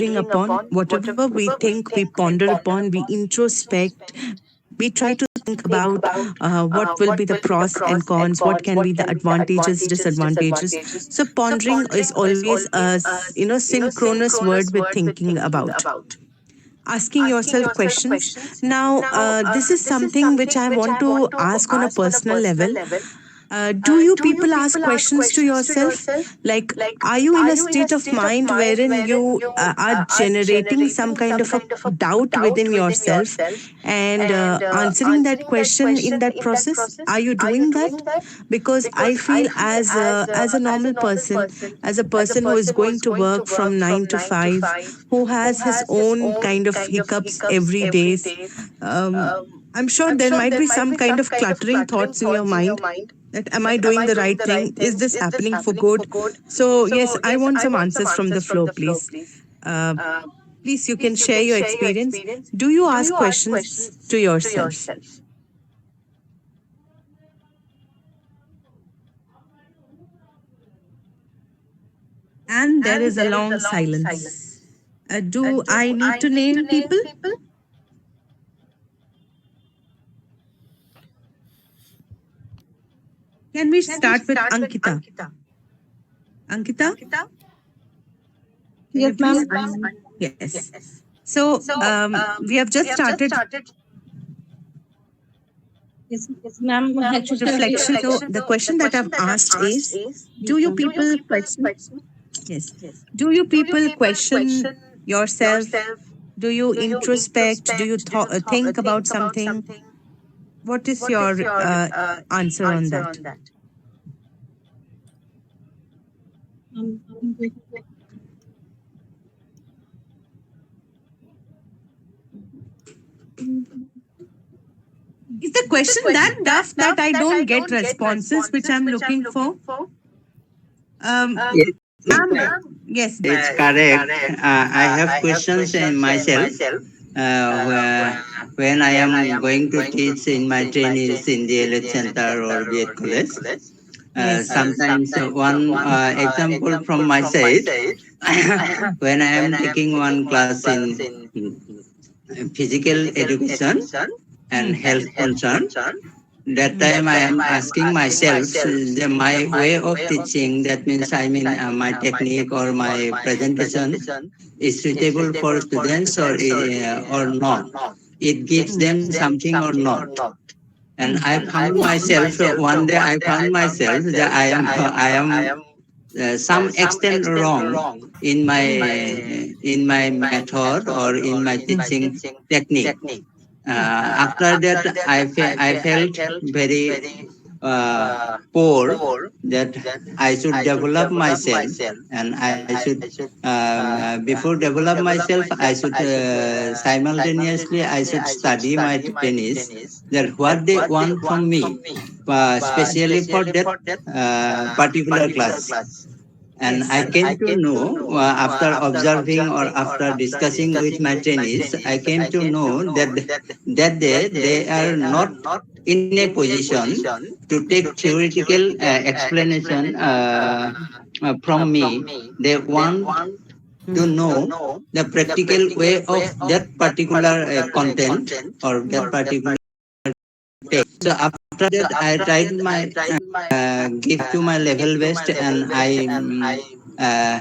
upon, whatever we think, we ponder upon, we introspect, we try to think about what will be the pros and cons, what can be the advantages, disadvantages. So pondering is always a synchronous word with thinking about, asking yourself questions. Now, this is something which I want to ask on a personal level. Do you people ask questions to yourself? Like, are you in a state of mind wherein you are generating some kind of a doubt within yourself and answering that question in that process? Are you doing that? Because I feel as a normal person, as a person who is going to work from 9 to 5, who has his own kind of hiccups every day. Um, I'm sure there might be some kind of cluttering thoughts in your mind that am I doing the right thing? Is this happening for good? So yes, I want some answers from the floor, please. Uh, Please, you can share your experience. Do you ask questions to yourself? And there is a long silence. Do I need to name people? Can we start with Ankita? Ankita? Can you Yes, please? ma'am. Yes. So we have just started Yes, ma'am. Actually, reflection. So the question that I've asked is, yes, do you ma'am. people question? Yes. Do you people question yourself? Do you introspect? Do you think about something? What is your answer on that? Um, Is the question that tough that I don't get responses which I'm looking for? Um, Yes, ma'am, yes. it's correct. I have questions in myself when I am going to teach in my trainees in the DLH Center or BEd College. Yes. Sometimes one example from my side, when I am taking one class in physical education and Hmm. health concern, that time I am asking myself my way of teaching, that means I mean my technique or my presentation is suitable for students or not, it gives them something or not. And I found myself one day I found myself that I am some extent wrong in my method or in my teaching technique. After that, I felt very poor, that I should develop myself, and I should before develop myself, I should simultaneously I should study my trainees, that what they want from me, especially for that particular class. And I Yes. came to know after observing or after discussing with my trainees, I came to know that that they are not in a position to take theoretical explanation from me. They want to know the practical way of that particular content or that particular text. So after that, I tried my give to my level best, and I uh,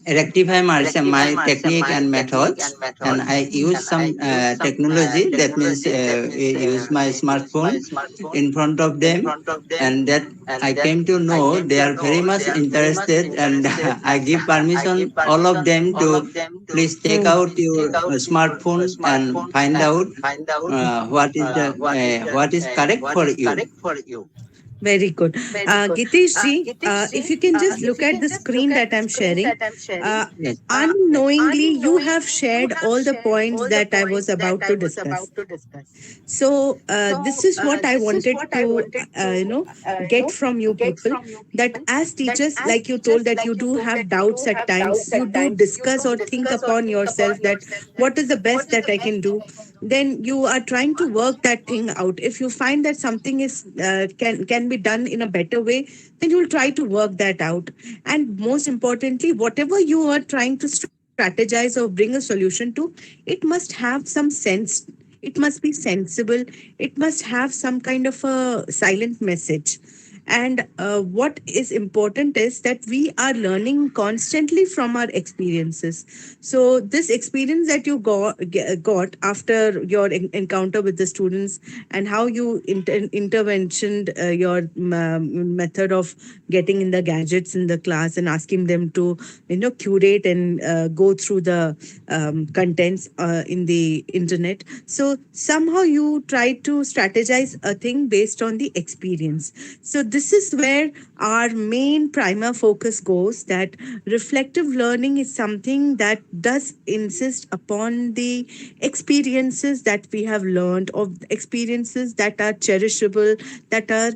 rectify my technique and methods, and I use some technology, that means use my smartphone in front of them, and that I came to know they are very much interested, and I give permission all of them to please take Hmm. out your smartphone and find out what is correct for you. Very good. Gitesh ji, if you can just look at the screen that I'm sharing, uh, Yes. unknowingly you have shared all the points that I was about to discuss. So this is what I wanted to, get from you people. That as teachers, like you told, that you do have doubts at times. You do discuss or think upon yourself that what is the best that I can do. Then you are trying to work that thing out. If you find that something is can be done in a better way, then you'll try to work that out. And most importantly, whatever you are trying to strategize or bring a solution to, it must have some sense. It must be sensible. It must have some kind of a silent message. And what is important is that we are learning constantly from our experiences. So this experience that you got after your encounter with the students, and how you interventioned your method of getting in the gadgets in the class and asking them to curate and go through the contents in the internet. So somehow you try to strategize a thing based on the experience. So this is where our main primer focus goes, that reflective learning is something that does insist upon the experiences that we have learned, of experiences that are cherishable, that are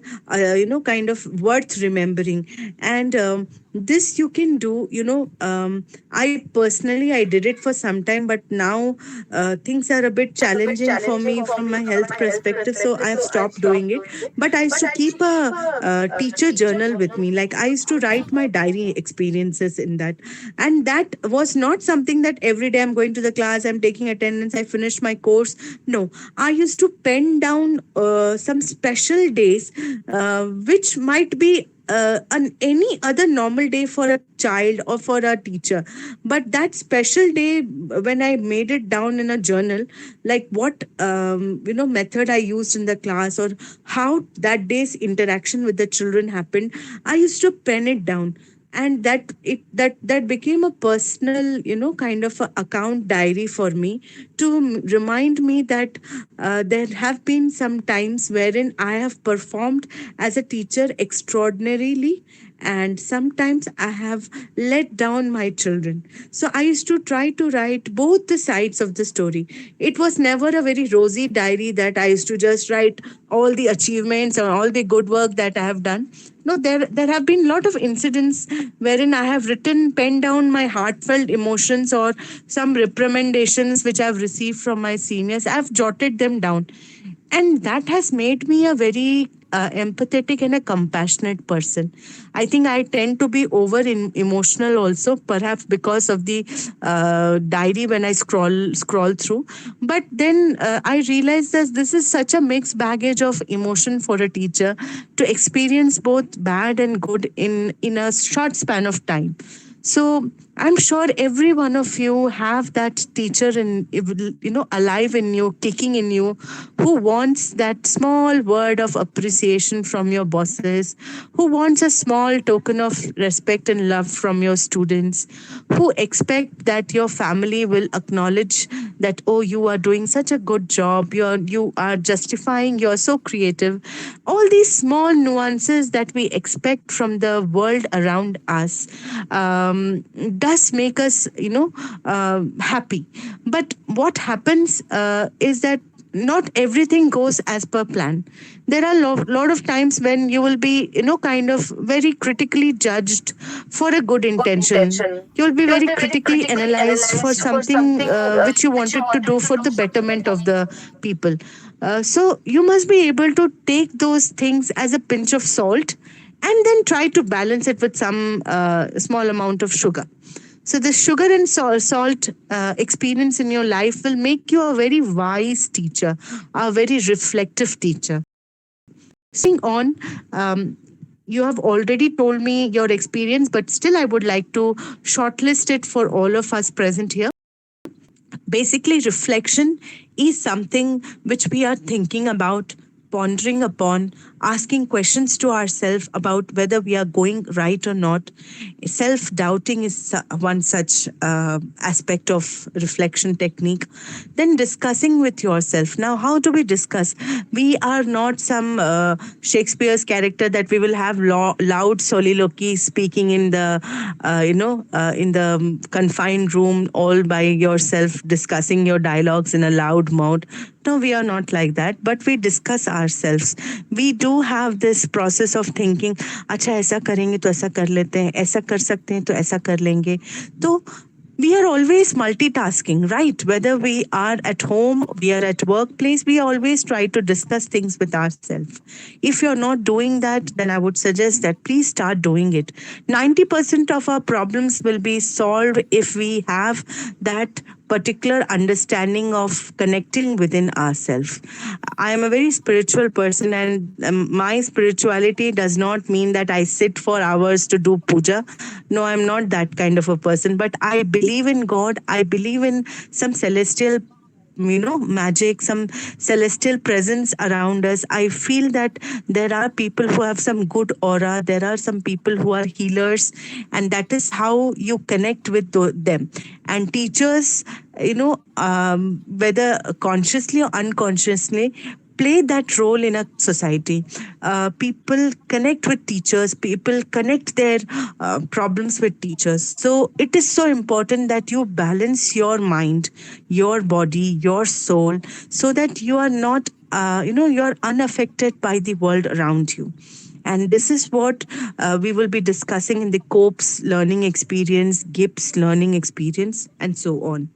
kind of worth remembering. And this you can do, I personally, I did it for some time, but now things are a bit challenging for me from my health perspective, so I have stopped doing it. But I used to keep a, teacher journal with me. Like, I used to write my diary experiences in that. And that was not something that every day I'm going to the class, I'm taking attendance, I finished my course. No, I used to pen down some special days, which might be on any other normal day for a child or for a teacher. But that special day, when I made it down in a journal, like what method I used in the class, or how that day's interaction with the children happened, I used to pen it down. And that became a personal, kind of a account diary for me, to remind me that there have been some times wherein I have performed as a teacher extraordinarily, and sometimes I have let down my children. So I used to try to write both the sides of the story. It was never a very rosy diary that I used to just write all the achievements or all the good work that I have done. No, there have been a lot of incidents wherein I have written, penned down my heartfelt emotions, or some reprimandations which I've received from my seniors. I've jotted them down, and that has made me a very empathetic and a compassionate person. I think I tend to be over emotional also, perhaps because of the diary when I scroll through. But then I realized that this is such a mixed baggage of emotion for a teacher to experience both bad and good in a short span of time. So I'm sure every one of you have that teacher in, alive in you, kicking in you, who wants that small word of appreciation from your bosses, who wants a small token of respect and love from your students, who expect that your family will acknowledge that, oh, you are doing such a good job, you are justifying, you're so creative. All these small nuances that we expect from the world around us does make us, happy. But what happens is that not everything goes as per plan. There are lot of times when you will be, kind of very critically judged for a good intention. You will be very critically analyzed for something which you wanted to do for the betterment of the people. So you must be able to take those things as a pinch of salt, and then try to balance it with some small amount of sugar. So the sugar and salt experience in your life will make you a very wise teacher, a very reflective teacher. Seeing on, you have already told me your experience, but still I would like to shortlist it for all of us present here. Basically, reflection is something which we are thinking about, pondering upon, asking questions to ourselves about whether we are going right or not. Self doubting is one such aspect of reflection technique. Then discussing with yourself. Now, how do we discuss? We are not some Shakespeare's character that we will have loud soliloquy speaking in the, in the confined room all by yourself, discussing your dialogues in a loud mode. No, we are not like that, but we discuss ourselves. We do have this process of thinking, अच्छा ऐसा करेंगे तो ऐसा कर लेते हैं, ऐसा कर सकते हैं तो ऐसा कर लेंगे. तो we are always multitasking, right? Whether we are at home, we are at workplace, we always try to discuss things with ourselves. If you're not doing that, then I would suggest that please start doing it. 90% of our problems will be solved if we have that particular understanding of connecting within ourselves. I am a very spiritual person, and my spirituality does not mean that I sit for hours to do puja. No, I'm not that kind of a person, but I believe in God. I believe in some celestial, magic, some celestial presence around us. I feel that there are people who have some good aura, there are some people who are healers, and that is how you connect with them. And teachers, whether consciously or unconsciously, play that role in a society. People connect with teachers, people connect their problems with teachers. So it is so important that you balance your mind, your body, your soul, so that you are not, you're unaffected by the world around you. And this is what we will be discussing in the COPES learning experience, GIPS learning experience, and so on.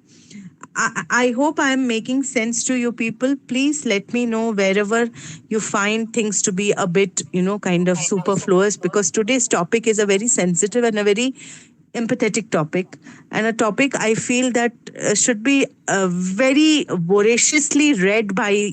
I hope I am making sense to you people. Please let me know wherever you find things to be a bit, kind of superfluous, because today's topic is a very sensitive and a very empathetic topic, and a topic I feel that should be very voraciously read by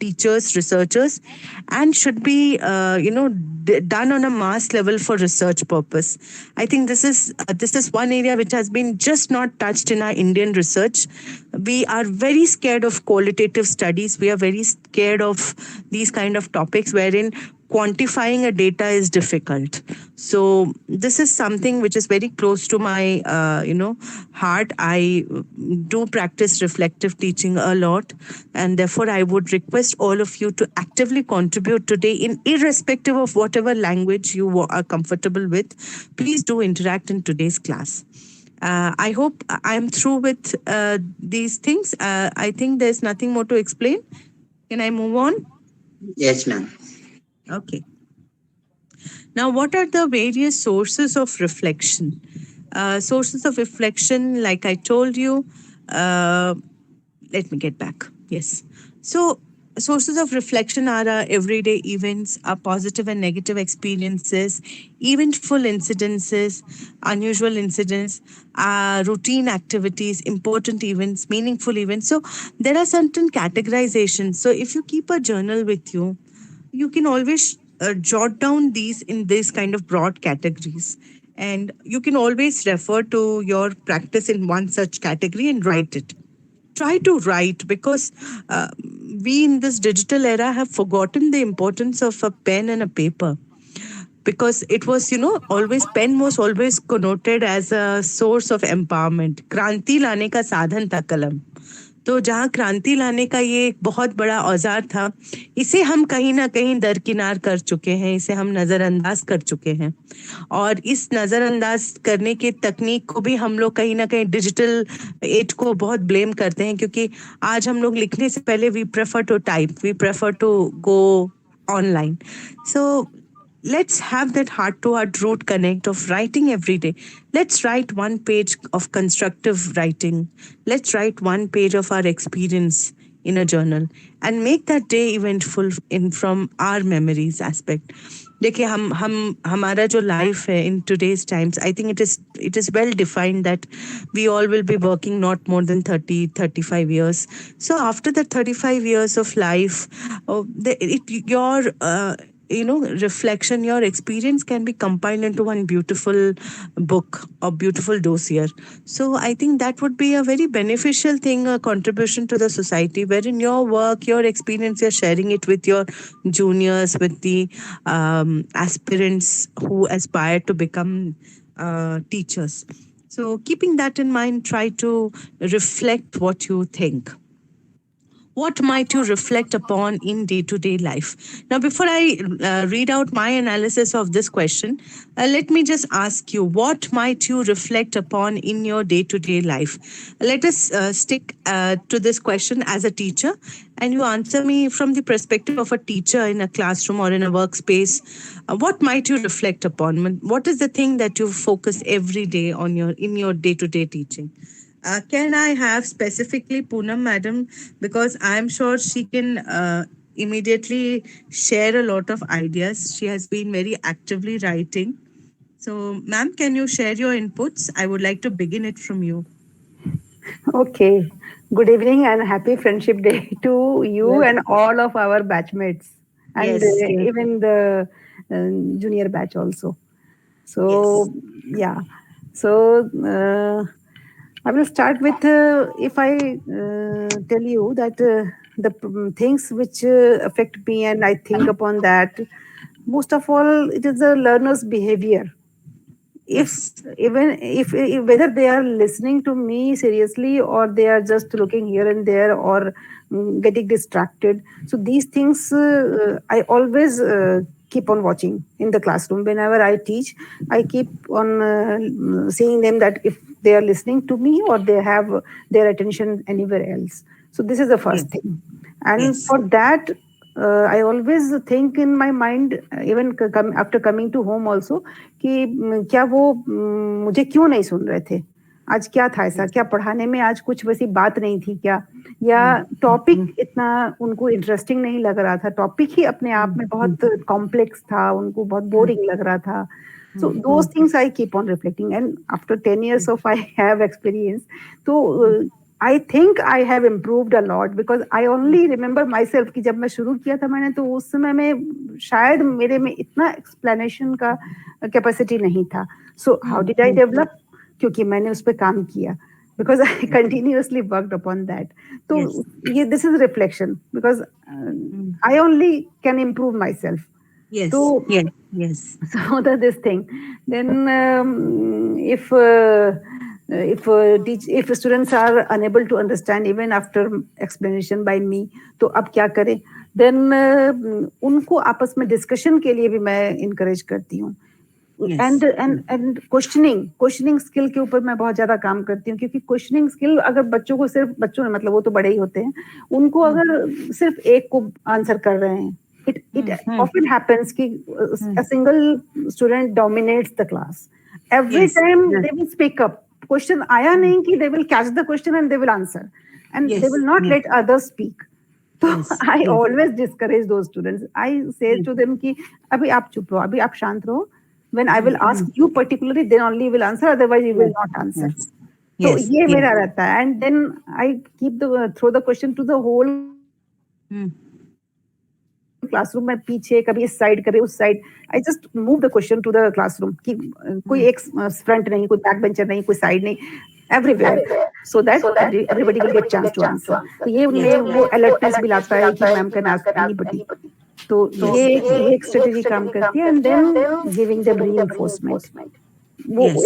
teachers, researchers, and should be, done on a mass level for research purpose. I think this is one area which has been just not touched in our Indian research. We are very scared of qualitative studies. We are very scared of these kind of topics wherein quantifying a data is difficult. So this is something which is very close to my heart. I do practice reflective teaching a lot, and therefore I would request all of you to actively contribute today, in irrespective of whatever language you are comfortable with. Please do interact in today's class. I hope I'm through with these things. I think there's nothing more to explain. Can I move on? Yes, ma'am. Okay. Now, what are the various sources of reflection? Sources of reflection, like I told you, uh, let me get back. Yes. So, sources of reflection are our everyday events, our positive and negative experiences, eventful incidences, unusual incidents, routine activities, important events, meaningful events. So, there are certain categorizations. So, if you keep a journal with you, you can always jot down these in this kind of broad categories, and you can always refer to your practice in one such category and write it. Try to write, because we in this digital era have forgotten the importance of a pen and a paper, because it was, always pen was always connoted as a source of empowerment. क्रांति लाने का साधन था कलम. तो जहाँ क्रांति लाने का ये एक बहुत बड़ा औजार था, इसे हम कहीं ना कहीं दरकिनार कर चुके हैं, इसे हम नज़रअंदाज कर चुके हैं. और इस नज़रअंदाज करने की तकनीक को भी हम लोग कहीं ना कहीं डिजिटल एज को बहुत ब्लेम करते हैं, क्योंकि आज हम लोग लिखने से पहले we prefer to type, we prefer to go online. So let's have that heart to heart root connect of writing every day. Let's write one page of constructive writing. Let's write one page of our experience in a journal and make that day eventful in from our memories aspect. देखिए हम हमारा जो life है in today's times, I think it is well defined that we all will be working not more than 30-35 years. So after the 35 years of life, your reflection, your experience can be compiled into one beautiful book or beautiful dossier. So I think that would be a very beneficial thing, a contribution to the society, wherein your work, your experience, you're sharing it with your juniors, with the aspirants who aspire to become teachers. So keeping that in mind, try to reflect what you think. what might you reflect upon in day to day life? Now, before I read out my analysis of this question, let me just ask you, what might you reflect upon in your day to day life? Let us stick to this question as a teacher, and you answer me from the perspective of a teacher in a classroom or in a workspace. What might you reflect upon? What is the thing that you focus every day on your day to day teaching? Can I have specifically Poonam madam, because I'm sure she can immediately share a lot of ideas. She has been very actively writing. So, ma'am, can you share your inputs? I would like to begin it from you. Okay. Good evening and happy Friendship Day to you Yes, and all of our batchmates and yes, yes, even the junior batch also. yes. So, yeah. So, I will start with if I tell you that the things which affect me and I think upon that, most of all, it is the learner's behavior. If Yes. even if whether they are listening to me seriously or they are just looking here and there or getting distracted, so these things I always keep on watching in the classroom whenever I teach. I keep on seeing them that if they are listening to me or they have their attention anywhere else. So this is the Yes. first thing, and Yes. for that I always think in my mind, even after coming to home also, कि क्या वो मुझे क्यों नहीं सुन रहे थे, आज क्या था ऐसा, Yes. क्या पढ़ाने में आज कुछ वैसी बात नहीं थी क्या, या Mm, टॉपिक mm, इतना उनको इंटरेस्टिंग नहीं लग रहा था, टॉपिक ही अपने आप mm, में mm, बहुत कॉम्प्लेक्स था, उनको बहुत mm, बोरिंग लग रहा था. So mm, those things I keep on reflecting, and after 10 years of I have experience, so I think I have improved a lot because I only remember myself कि जब मैं शुरू किया था मैंने, तो उस समय में शायद मेरे में इतना explanation का capacity नहीं था. So how mm, did I mm, develop? क्योंकि मैंने उस पर काम किया, because I mm. continuously worked upon that. तो Yes. ये this is reflection because Mm. I only can improve myself. Yes. So Yes. Yes. so that this thing, then if students are unable to understand even after explanation by me, तो अब क्या करें, then उनको आपस में discussion के लिए भी मैं encourage करती हूँ. Yes. एंड क्वेश्चनिंग स्किल के ऊपर मैं बहुत ज्यादा काम करती हूँ, क्योंकि क्वेश्चनिंग स्किल अगर बच्चों को सिर्फ, बच्चों ने मतलब वो तो बड़े ही होते हैं, उनको Mm, अगर सिर्फ एक को आंसर कर रहे हैं, it mm, mm, often happens कि a mm. single student dominates the class. Every Yes. time Yes. they will speak up, question आया Mm. नहीं कि they will catch the question and they will answer, and they Yes. will not Yes. let others speak. So Yes. I Yes. always discourage those students. I say Yes. to them कि अभी आप चुप रहो, अभी आप शांत रहो. When I Mm, will ask mm. you particularly, then only you will answer. Otherwise, you will Yes. not answer. Yes. तो Yes. ये Yes. मेरा रहता है. And then I keep the throw the question to the whole Mm. classroom. मैं पीछे कभी इस side कभी उस side. I just move the question to the classroom कि कोई Mm. एक front नहीं, कोई back bencher नहीं, कोई side नहीं, everywhere, so that everybody will get chance to answer. तो ये Yes. उनमें वो alertness भी लाता है कि ma'am can ask anybody. तो Yes. ये एक strategy काम करती है, and then giving them reinforcement. Yes.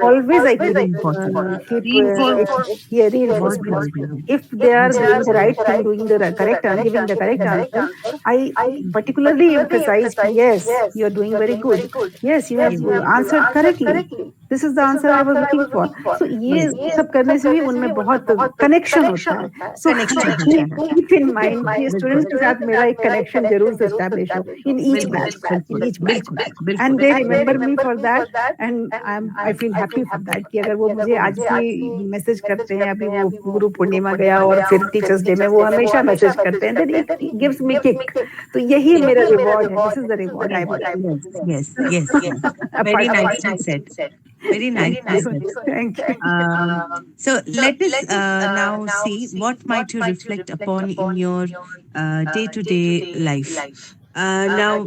Always I Very important. keep Reinforcement yeah, was reinforcement. very important. If they are Yes. doing the right thing, doing the correct, giving the correct answer, I particularly emphasize कि yes, you are doing very good. Yes, you have Yes. answered correctly. This is the answer I was looking for. So ये Yes. सब करने से भी उनमें बहुत connection होता है. So Connection होता है. keep in mind कि बिल्कुल. students के साथ मेरा एक connection जरूर से establish हो in each बिल्कुल. batch, बिल्कुल. in each batch. बिल्कुल. बिल्कुल. And they remember me for that, and I feel happy for that कि अगर वो मुझे आज भी मैसेज करते हैं, अभी वो गुरु पूर्णिमा गया और फिर टीचर्स डे में वो हमेशा मैसेज करते हैं, then it gives me kick. तो यही Yes. मेरा रिवॉर्ड है. This is the reward I Yes. want. Yes. Yes. Yes. Yes. Very nicely said. Very Thank nicely you. said. Thank you. So let us now see what might you reflect upon in your day-to-day life. Now,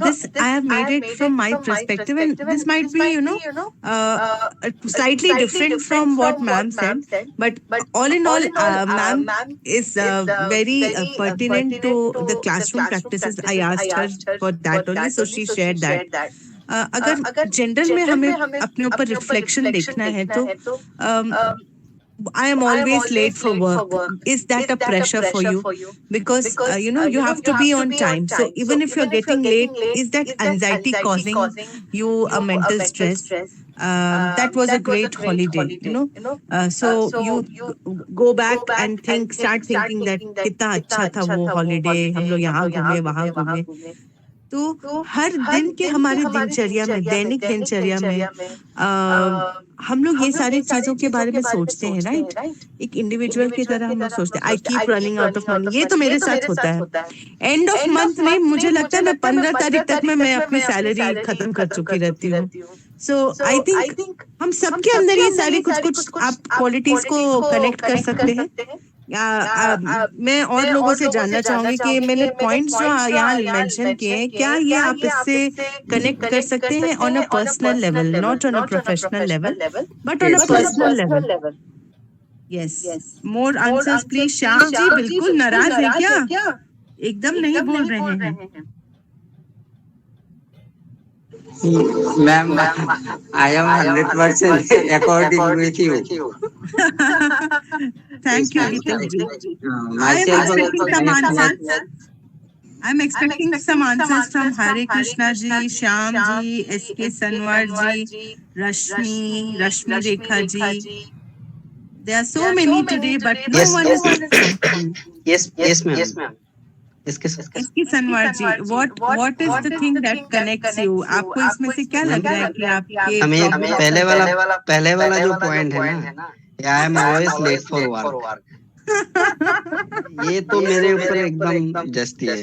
this I have made it from my perspective, and this might be, slightly different from what ma'am said. But all in all, ma'am is very pertinent to the classroom practices. I asked her for that only, so she shared that. अगर general में हमें अपने ऊपर reflection देखना है तो I am always late for work. Is that a pressure for you? Because you have to be on time. So even if you're getting late, is that anxiety causing you a mental stress? That was a great holiday. So you go back and start thinking that कितना अच्छा था वो holiday. हम लोग यहाँ घूमे वहाँ घूमे. तो हर दिन के हमारे दिनचर्या में, दैनिक दिनचर्या में हम लोग ये सारी चीजों के बारे में सोचते हैं, राइट? एक इंडिविजुअल की तरह हम लोग सोचते हैं, I keep running out of money. ये तो मेरे साथ होता है. एंड ऑफ मंथ में मुझे लगता है मैं 15 तारीख तक में मैं अपनी सैलरी खत्म कर चुकी रहती हूँ. सो आई थिंक हम सबके अंदर ये सारी कुछ कुछ आप क्वालिटीज को कनेक्ट कर सकते हैं. मैं और लोगों से जानना चाहूंगी कि मैंने पॉइंट्स जो यहाँ मेंशन किए हैं, क्या ये आप इससे कनेक्ट कर सकते हैं on a personal level, not on a professional level, but on a personal level. Yes, more answers please. Shyam ji बिल्कुल नाराज है क्या? एकदम नहीं बोल रहे हैं. Ma'am, I am 100% according with you. Thank you, Hitesh ji. Myself I'm expecting some answers from Hare Krishna ji, Shyam ji, S.K. Sanwar ji, Rashmi Rekha ji. There are so many today, but no Yes. one is answering. Yes, ma'am. S.K. Sanwar ji, what is the thing that connects you? आपको इसमें से क्या लग रहा है कि आपके हमें पहले वाला जो पॉइंट है ना, I am always late for work, ये तो मेरे ऊपर एकदम जस्ती है,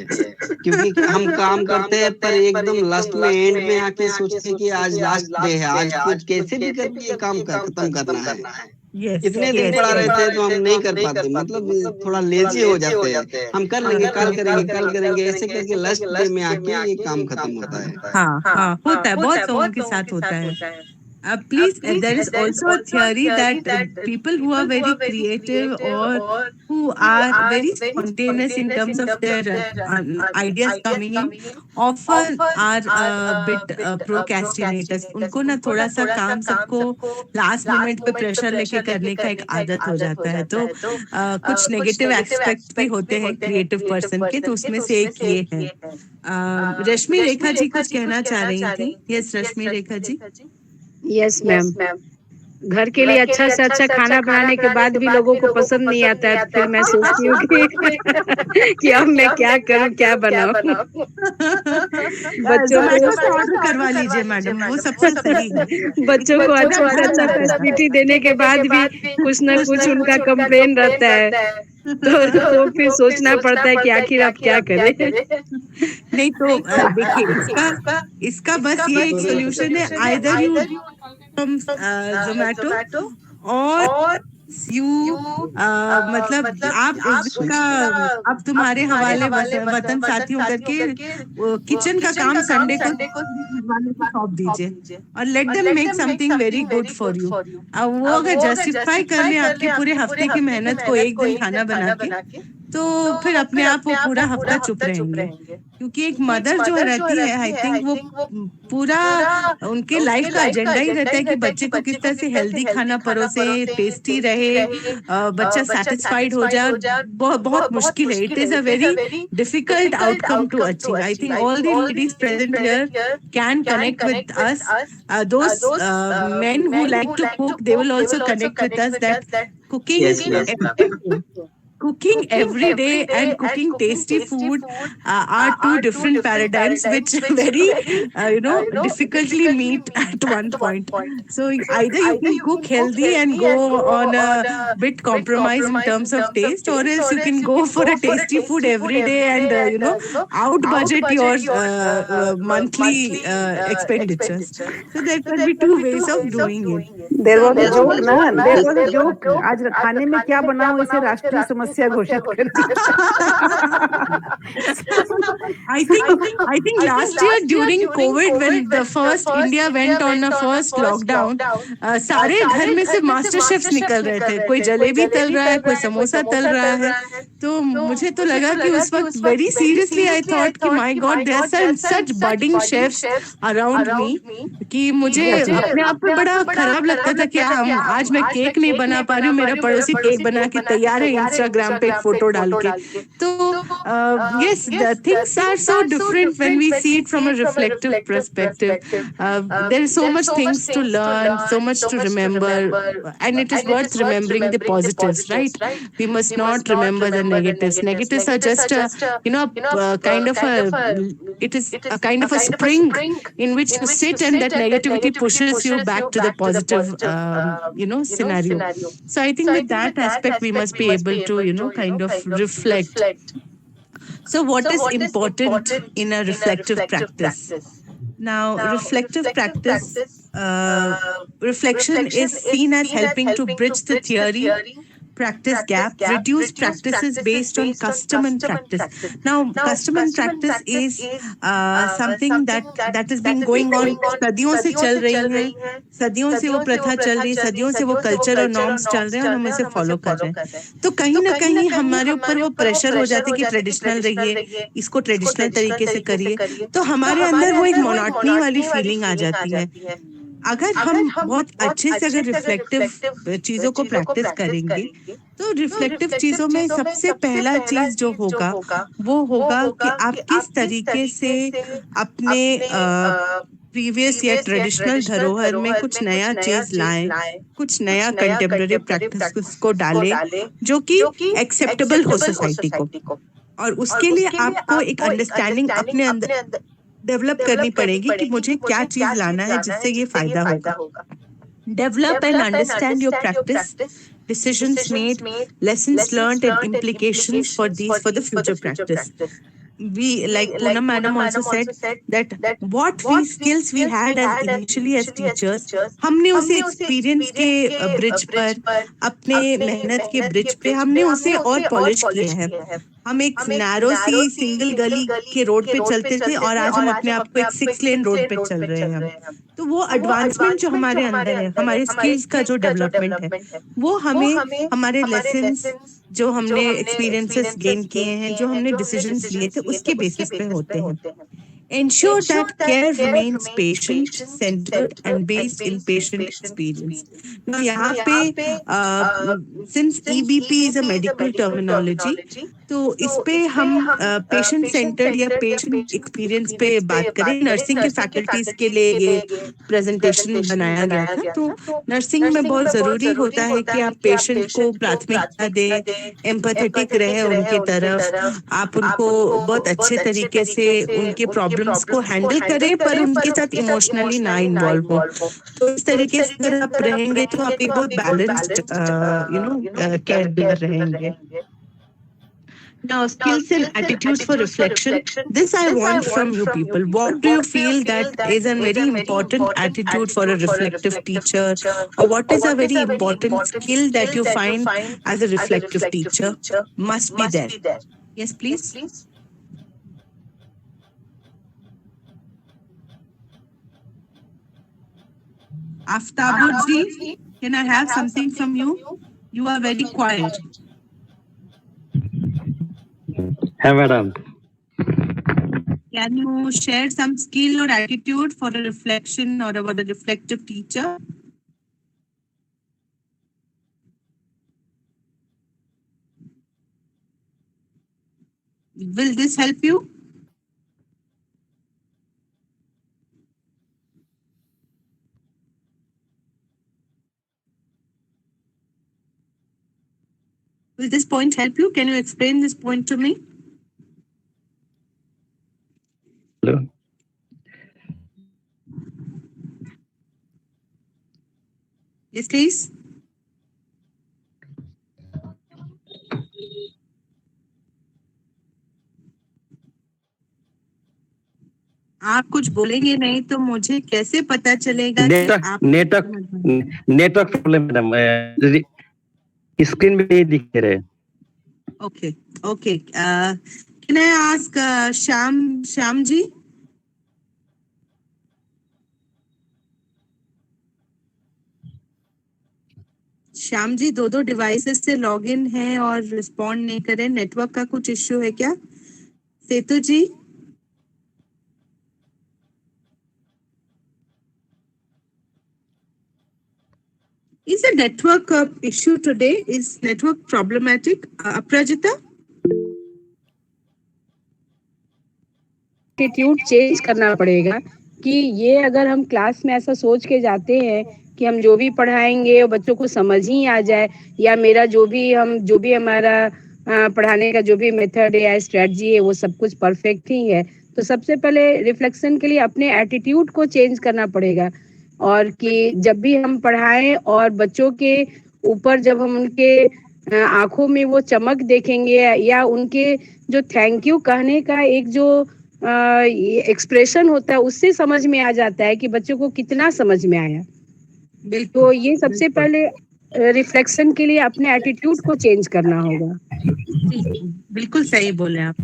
क्योंकि हम काम करते हैं पर एकदम लास्ट में एंड में आके सोचते हैं कि आज लास्ट डे है, आज कुछ कैसे भी करके ये काम खत्म करना है. इतने दिन पड़ा रहते हैं तो हम नहीं कर पाते, मतलब थोड़ा लेजी हो जाते हैं. हम कर लेंगे, कल करेंगे, ऐसे करके लास्ट डे में आके ये काम खत्म होता है. हाँ, होता है, बहुत लोगों के साथ होता है. Please, there is also a theory that people who are very creative or who are very spontaneous in terms of their ideas coming in often are a bit procrastinators. उनको ना थोड़ा सा काम सबको लास्ट मोमेंट पे pressure लेके करने का एक आदत हो जाता है. तो कुछ नेगेटिव एस्पेक्ट भी होते हैं क्रिएटिव पर्सन के, तो उसमें से एक ये है. रश्मि रेखा जी कुछ कहना चाह रही थी. Yes, Rashmi Rekha ji. Yes ma'am. घर के लिए अच्छा से अच्छा खाना बनाने के बाद भी लोगों को पसंद नहीं आता है, फिर मैं सोचती हूँ कि अब मैं क्या करूँ, क्या बनाऊँ. बच्चों को ऑर्डर करवा लीजिए मैडम, वो सबसे सही है. बच्चों को अच्छा से अच्छा फैसिलिटी देने के बाद भी कुछ ना कुछ उनका कंप्लेन रहता है, तो फिर सोचना पड़ता है कि आखिर आप क्या करें. नहीं तो देखिए, इसका बस ये एक सोल्यूशन है. आइदर यू फ्रॉम जोमेटो और यू मतलब आप इसका अब तुम्हारे हवाले वतन साथियों करके किचन का काम संडे को सौंप दीजिए और let them make something very good for you. अब वो अगर जस्टिफाई कर ले आपके पूरे हफ्ते की मेहनत को एक दिन खाना बना के, तो फिर अपने आप वो पूरा हफ्ता चुप रहेंगे. क्योंकि एक मदर जो रहती है, आई थिंक वो पूरा उनके लाइफ का एजेंडा ही रहता है कि बच्चे को किस तरह से हेल्दी खाना परोसे, टेस्टी रहे, बच्चा सेटिस्फाइड हो जाए. बहुत मुश्किल है. It is a very difficult outcome to achieve. I think all the ladies present here can connect with us. Those men who like to cook, they will also connect with us that cooking every day and cooking tasty food are two different paradigms which very difficultly meet at one point. So either you can cook healthy and go on a bit compromise in terms of taste, or else you can go for a tasty food every day and out budget your monthly expenditures. So there can be two ways of doing it. There was a joke. आज खाने में क्या बनाऊं, इसे राष्ट्रीय समस्या समस्या घोषित कर I think last year during COVID when the first India went on a first lockdown, सारे घर में से मास्टर शेफ्स निकल रहे थे, कोई जलेबी तल रहा है, कोई समोसा तल रहा है, तो मुझे तो लगा कि उस वक्त very seriously I thought कि my God there are such budding chefs around me कि मुझे अपने आप पर बड़ा खराब लगता था कि आज मैं केक नहीं बना पा रही हूँ, मेरा पड़ोसी केक बना के तैयार है इंस्टाग्राम पे एक फोटो डाल के. तो yes, the things are so different when we see it from a reflective perspective. There is so much things to learn, so much to remember, and it is worth remembering the positives, right? We must not remember the negatives. Negatives are just it is a kind of a spring in which you sit, and that negativity pushes you back to the positive scenario. So I think with that aspect we must be able to kind of reflect. So what is important in a reflective practice? Now, reflective practice, reflection is seen as helping to bridge the theory practice gap, reduce practices based on custom and practice. Now, custom and practice is something that has been going on सदियों से चल रही है, सदियों से वो प्रथा चल रही है, सदियों से वो कल्चर और नॉर्म्स चल रहे हैं और हम इसे फॉलो कर रहे हैं. तो कहीं ना कहीं हमारे ऊपर वो प्रेशर हो जाता है कि ट्रेडिशनल रहिए, इसको ट्रेडिशनल तरीके से करिए, तो हमारे अंदर वो एक मोनोटनी वाली फीलिंग आ जाती है. अगर हम बहुत अच्छे से अगर रिफ्लेक्टिव चीजों को प्रैक्टिस करेंगे तो रिफ्लेक्टिव चीजों में सबसे पहला चीज जो होगा वो होगा कि आप किस तरीके से अपने प्रीवियस या ट्रेडिशनल धरोहर में कुछ नया चीज लाएं, कुछ नया कंटेम्पररी प्रैक्टिस को डालें जो कि एक्सेप्टेबल हो सोसाइटी को. और उसके लिए आपको एक अंडरस्टैंडिंग अपने अंदर डेवलप करनी पड़ेगी कि मुझे क्या चीज लाना है जिससे ये फायदा होगा. Develop and understand your practice, decisions made, lessons learned, and implications for the future practice. We, like Poonam madam also said, that what skills we had as initially as teachers, हमने उसे एक्सपीरियंस के bridge पर, अपने मेहनत के bridge पे हमने उसे और पॉलिश किया है. हम एक नैरो सी सिंगल गली के रोड पे चलते थे और आज हम अपने आप को एक 6 लेन रोड पे चल रहे हैं. तो वो एडवांसमेंट जो हमारे अंदर है, हमारे स्किल्स का जो डेवलपमेंट है, वो हमें हमारे लेसन्स जो हमने एक्सपीरियंसेस गेन किए हैं, जो हमने डिसीजंस लिए थे, उसके बेसिस पे होते हैं. Ensure that care remains patient, centered, and based in patient experience. Now, यहाँ पे since EBP is a medical terminology, तो इस पे हम पेशेंट सेंटर्ड या पेशेंट एक्सपीरियंस पे बात करें. नर्सिंग के फैकल्टीज के लिए ये प्रेजेंटेशन बनाया गया था. तो नर्सिंग में बहुत जरूरी होता है कि आप पेशेंट को प्राथमिकता दें, एम्पैथेटिक रहे उनके तरफ, आप उनको बहुत अच्छे तरीके से उनके प्रॉब्लम्स को हैंडल करें पर उनके साथ इमोशनली ना इन्वॉल्व हो. तो इस तरीके से अगर आप रहेंगे तो आप एक बहुत बैलेंस्ड केयर गिवर रहेंगे. Now, skills and attitudes for reflection. This I want from you people. What do you feel that is a very important attitude for a reflective teacher? Or what is a very important skill that you find as a reflective teacher must be there? Yes, please. Aftabur ji, can I have something from you? You are very quiet. Hey, madam. Can you share some skill or attitude for a reflection or about a reflective teacher? Will this help you? Will this point help you? Can you explain this point to me? Hello. Yes, please. आप कुछ बोलेंगे नहीं तो मुझे कैसे पता चलेगा कि आप नेटवर्क प्रॉब्लम मैडम, स्क्रीन में नहीं दिख रहे. Okay. Okay. Can I ask Shyamji? Shyam ji दो डिवाइसेस से लॉगिन है और रिस्पॉन्ड नहीं करे, नेटवर्क का कुछ इश्यू है क्या? सेतु जी? Is a network issue today? Is network problematic? Aprajita? Attitude change करना पड़ेगा कि ये अगर हम क्लास में ऐसा सोच के जाते हैं कि हम जो भी पढ़ाएंगे वो बच्चों को समझ ही आ जाए, या मेरा जो भी हमारा पढ़ाने का जो भी मेथड है या स्ट्रेटजी है वो सब कुछ परफेक्ट ही है, तो सबसे पहले रिफ्लेक्शन के लिए अपने एटीट्यूड को चेंज करना पड़ेगा। और कि जब भी हम पढ़ाएं और बच्चों के ऊपर जब हम उनके आंखों में वो चमक देखेंगे या उनके जो थैंक यू कहने का एक जो एक्सप्रेशन होता है उससे समझ में आ जाता है कि बच्चों को कितना समझ में आया। तो ये सबसे पहले रिफ्लेक्शन के लिए अपने एटीट्यूड को चेंज करना होगा। बिल्कुल सही बोले आप।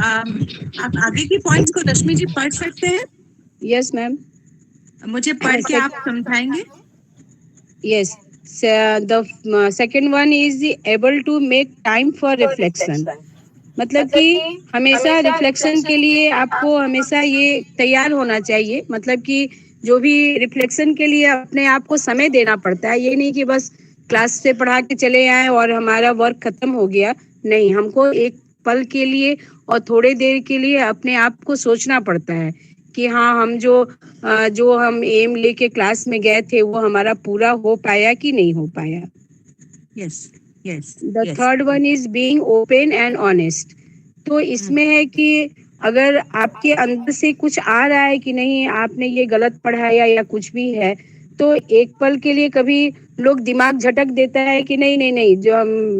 आप आगे की पॉइंट्स को रश्मि जी पढ़ सकते हैं? Yes ma'am. मुझे पढ़ के आप समझाएंगे? Yes, the second one is able to make time for reflection. मतलब कि हमेशा रिफ्लेक्शन के लिए आपको हमेशा ये तैयार होना चाहिए, मतलब कि जो भी रिफ्लेक्शन के लिए अपने आप को समय देना पड़ता है, ये नहीं कि बस क्लास से पढ़ा के चले आए और हमारा वर्क खत्म हो गया। नहीं, हमको एक पल के लिए और थोड़े देर के लिए अपने आप को सोचना पड़ता है कि हाँ, हम जो हम एम लेके क्लास में गए थे वो हमारा पूरा हो पाया कि नहीं हो पाया। Yes yes. The third one is being open and honest. तो इसमें है कि अगर आपके अंदर से कुछ आ रहा है कि नहीं आपने ये गलत पढ़ाया या कुछ भी है, तो एक पल के लिए कभी लोग दिमाग झटक देता है कि नहीं नहीं नहीं,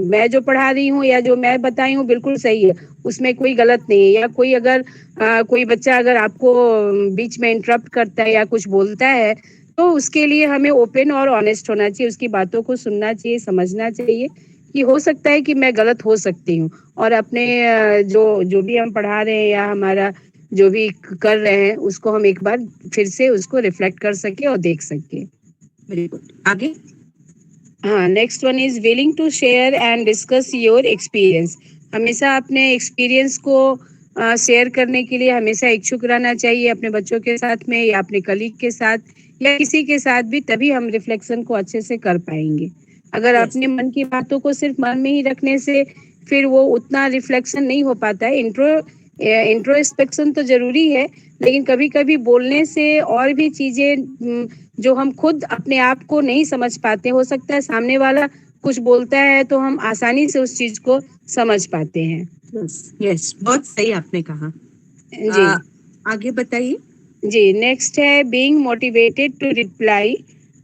मैं जो पढ़ा रही हूँ या जो मैं बताई हूँ बिल्कुल सही है, उसमें कोई गलत नहीं है। या कोई अगर कोई बच्चा अगर आपको बीच में इंटरप्ट करता है या कुछ बोलता है, तो उसके लिए हमें ओपन और ऑनेस्ट होना चाहिए, उसकी बातों को सुनना चाहिए, समझना चाहिए कि हो सकता है कि मैं गलत हो सकती हूँ, और अपने जो भी हम पढ़ा रहे हैं या हमारा जो भी कर रहे हैं उसको हम एक बार फिर से उसको रिफ्लेक्ट कर सके और देख सके। Very good. आगे? हाँ, next one is willing to share and discuss your experience. हमेशा अपने एक्सपीरियंस को शेयर करने के लिए हमेशा इच्छुक रहना चाहिए, अपने बच्चों के साथ में या अपने कलीग के साथ या किसी के साथ भी, तभी हम रिफ्लेक्शन को अच्छे से कर पाएंगे। अगर अपने मन की बातों को सिर्फ मन में ही रखने से फिर वो उतना रिफ्लेक्शन नहीं हो पाता है। इंट्रोस्पेक्शन तो जरूरी है, लेकिन कभी कभी बोलने से और भी चीजें जो हम खुद अपने आप को नहीं समझ पाते, हो सकता है सामने वाला कुछ बोलता है तो हम आसानी से उस चीज को समझ पाते हैं। यस, बहुत सही आपने कहा जी। आगे बताइए। जी, नेक्स्ट है being motivated to reply,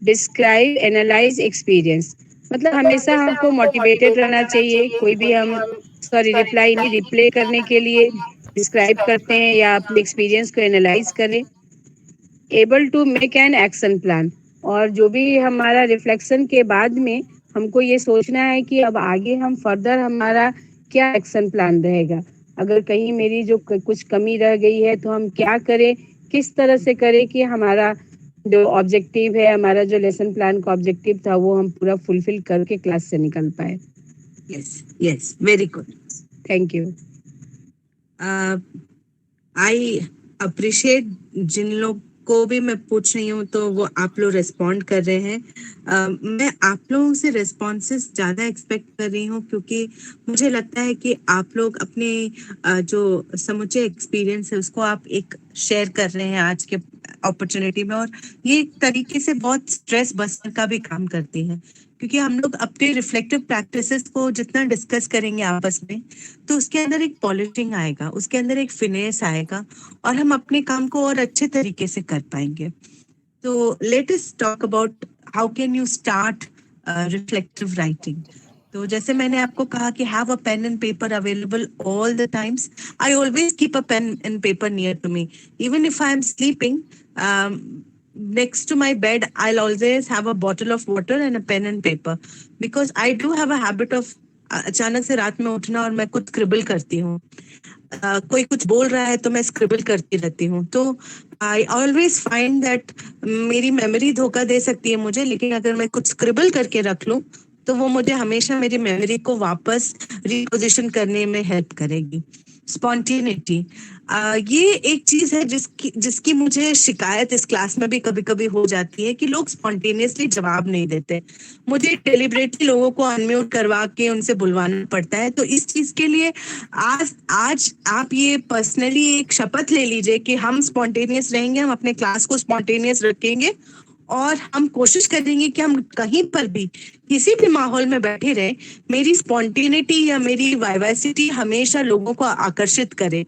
describe, analyse experience. मतलब हमेशा हमको मोटिवेटेड रहना चाहिए, कोई भी हम रिप्लाई नहीं, रिप्ले करने के लिए डिस्क्राइब करते हैं या अपने एक्सपीरियंस को एनालाइज करें। Able to make an action plan, और जो भी हमारा रिफ्लेक्शन के बाद में हमको ये सोचना है कि अब आगे हम फर्दर हमारा क्या एक्शन प्लान रहेगा। अगर कहीं मेरी जो कुछ कमी रह गई है तो हम क्या करें, किस तरह से करें कि हमारा जो ऑब्जेक्टिव है, हमारा जो लेसन प्लान का ऑब्जेक्टिव था वो हम पूरा फुलफिल करके क्लास से निकल पाए। Yes yes, very good, thank you. I appreciate जिन लोग को भी मैं पूछ रही हूँ तो वो आप लोग रिस्पॉन्ड कर रहे हैं। मैं आप लोगों से रिस्पॉन्सेस ज़्यादा एक्सपेक्ट कर रही हूँ, क्योंकि मुझे लगता है कि आप लोग अपने जो समुचे एक्सपीरियंस है उसको आप एक शेयर कर रहे हैं आज के अपॉर्चुनिटी में, और ये एक तरीके से बहुत स्ट्रेस बस्टर का भी काम करती है, क्योंकि हम लोग अपने रिफ्लेक्टिव प्रैक्टिसेस को जितना डिस्कस करेंगे आपस में तो उसके अंदर एक पॉलिशिंग आएगा, उसके अंदर एक फिनेस आएगा, और हम अपने काम को और अच्छे तरीके से कर पाएंगे। तो let us talk about how can you start reflective writing. तो जैसे मैंने आपको कहा कि have a pen and paper available all the times. I always keep a pen and paper near to me, even if I am sleeping next to my bed. I'll always have a bottle of water and a pen and paper, because I do have a habit of अचानक से रात में उठना और मैं कुछ scribble करती हूँ। कोई कुछ बोल रहा है तो मैं स्क्रिबल करती रहती हूँ। तो आई ऑलवेज फाइंड दैट मेरी मेमोरी धोखा दे सकती है मुझे, लेकिन अगर मैं कुछ स्क्रिबल करके रख लूँ तो वो मुझे हमेशा मेरी मेमोरी को वापस रिपोजिशन करने में हेल्प करेगी। स्पॉन्टेनिटी, ये एक चीज है जिसकी जिसकी मुझे शिकायत इस क्लास में भी कभी कभी हो जाती है कि लोग स्पॉन्टेनियसली जवाब नहीं देते। मुझे डेलिबरेटली लोगों को अनम्यूट करवा के उनसे बुलवाना पड़ता है। तो इस चीज के लिए आज आज आप ये पर्सनली एक शपथ ले लीजिए कि हम स्पॉन्टेनियस रहेंगे, हम अपने क्लास को स्पॉन्टेनियस रखेंगे और हम कोशिश करेंगे कि हम कहीं पर भी किसी भी माहौल में बैठे रहे, मेरी स्पॉन्टेनिटी या मेरी वाइवासिटी हमेशा लोगों को आकर्षित करे।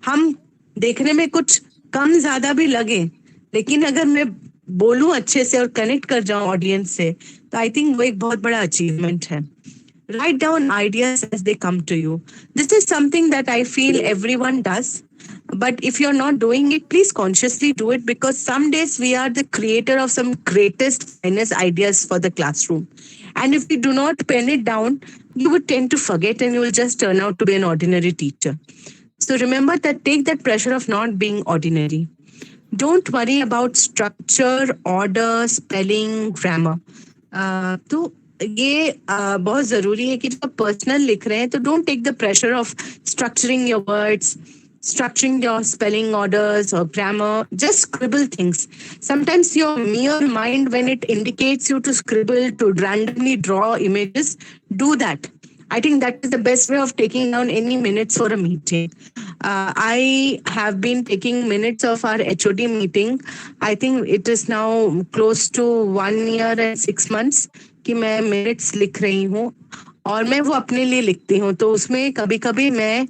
हम देखने में कुछ कम ज्यादा भी लगे, लेकिन अगर मैं बोलूं अच्छे से और कनेक्ट कर जाऊं ऑडियंस से, तो आई थिंक वो एक बहुत बड़ा अचीवमेंट है। Write down ideas as they come to you. This is something that I feel everyone does. But if you're not doing it, please consciously do it, because some days we are the creator of some greatest, finest ideas for the classroom. And if you do not pen it down, you would tend to forget and you will just turn out to be an ordinary teacher. So remember that, take that pressure of not being ordinary. Don't worry about structure, order, spelling, grammar. तो ये बहुत जरूरी है कि जब आप personal लिख रहे हैं तो don't take the pressure of structuring your words, structuring your spelling orders or grammar. Just scribble things. Sometimes your mere mind, when it indicates you to scribble, to randomly draw images, do that. I think that is the best way of taking down any minutes for a meeting. I have been taking minutes of our HOD meeting. I think it is now close to 1 year and 6 months कि मैं minutes लिख रही हूँ, और मैं वो अपने लिए लिखती हूँ। तो उसमें कभी कभी मैं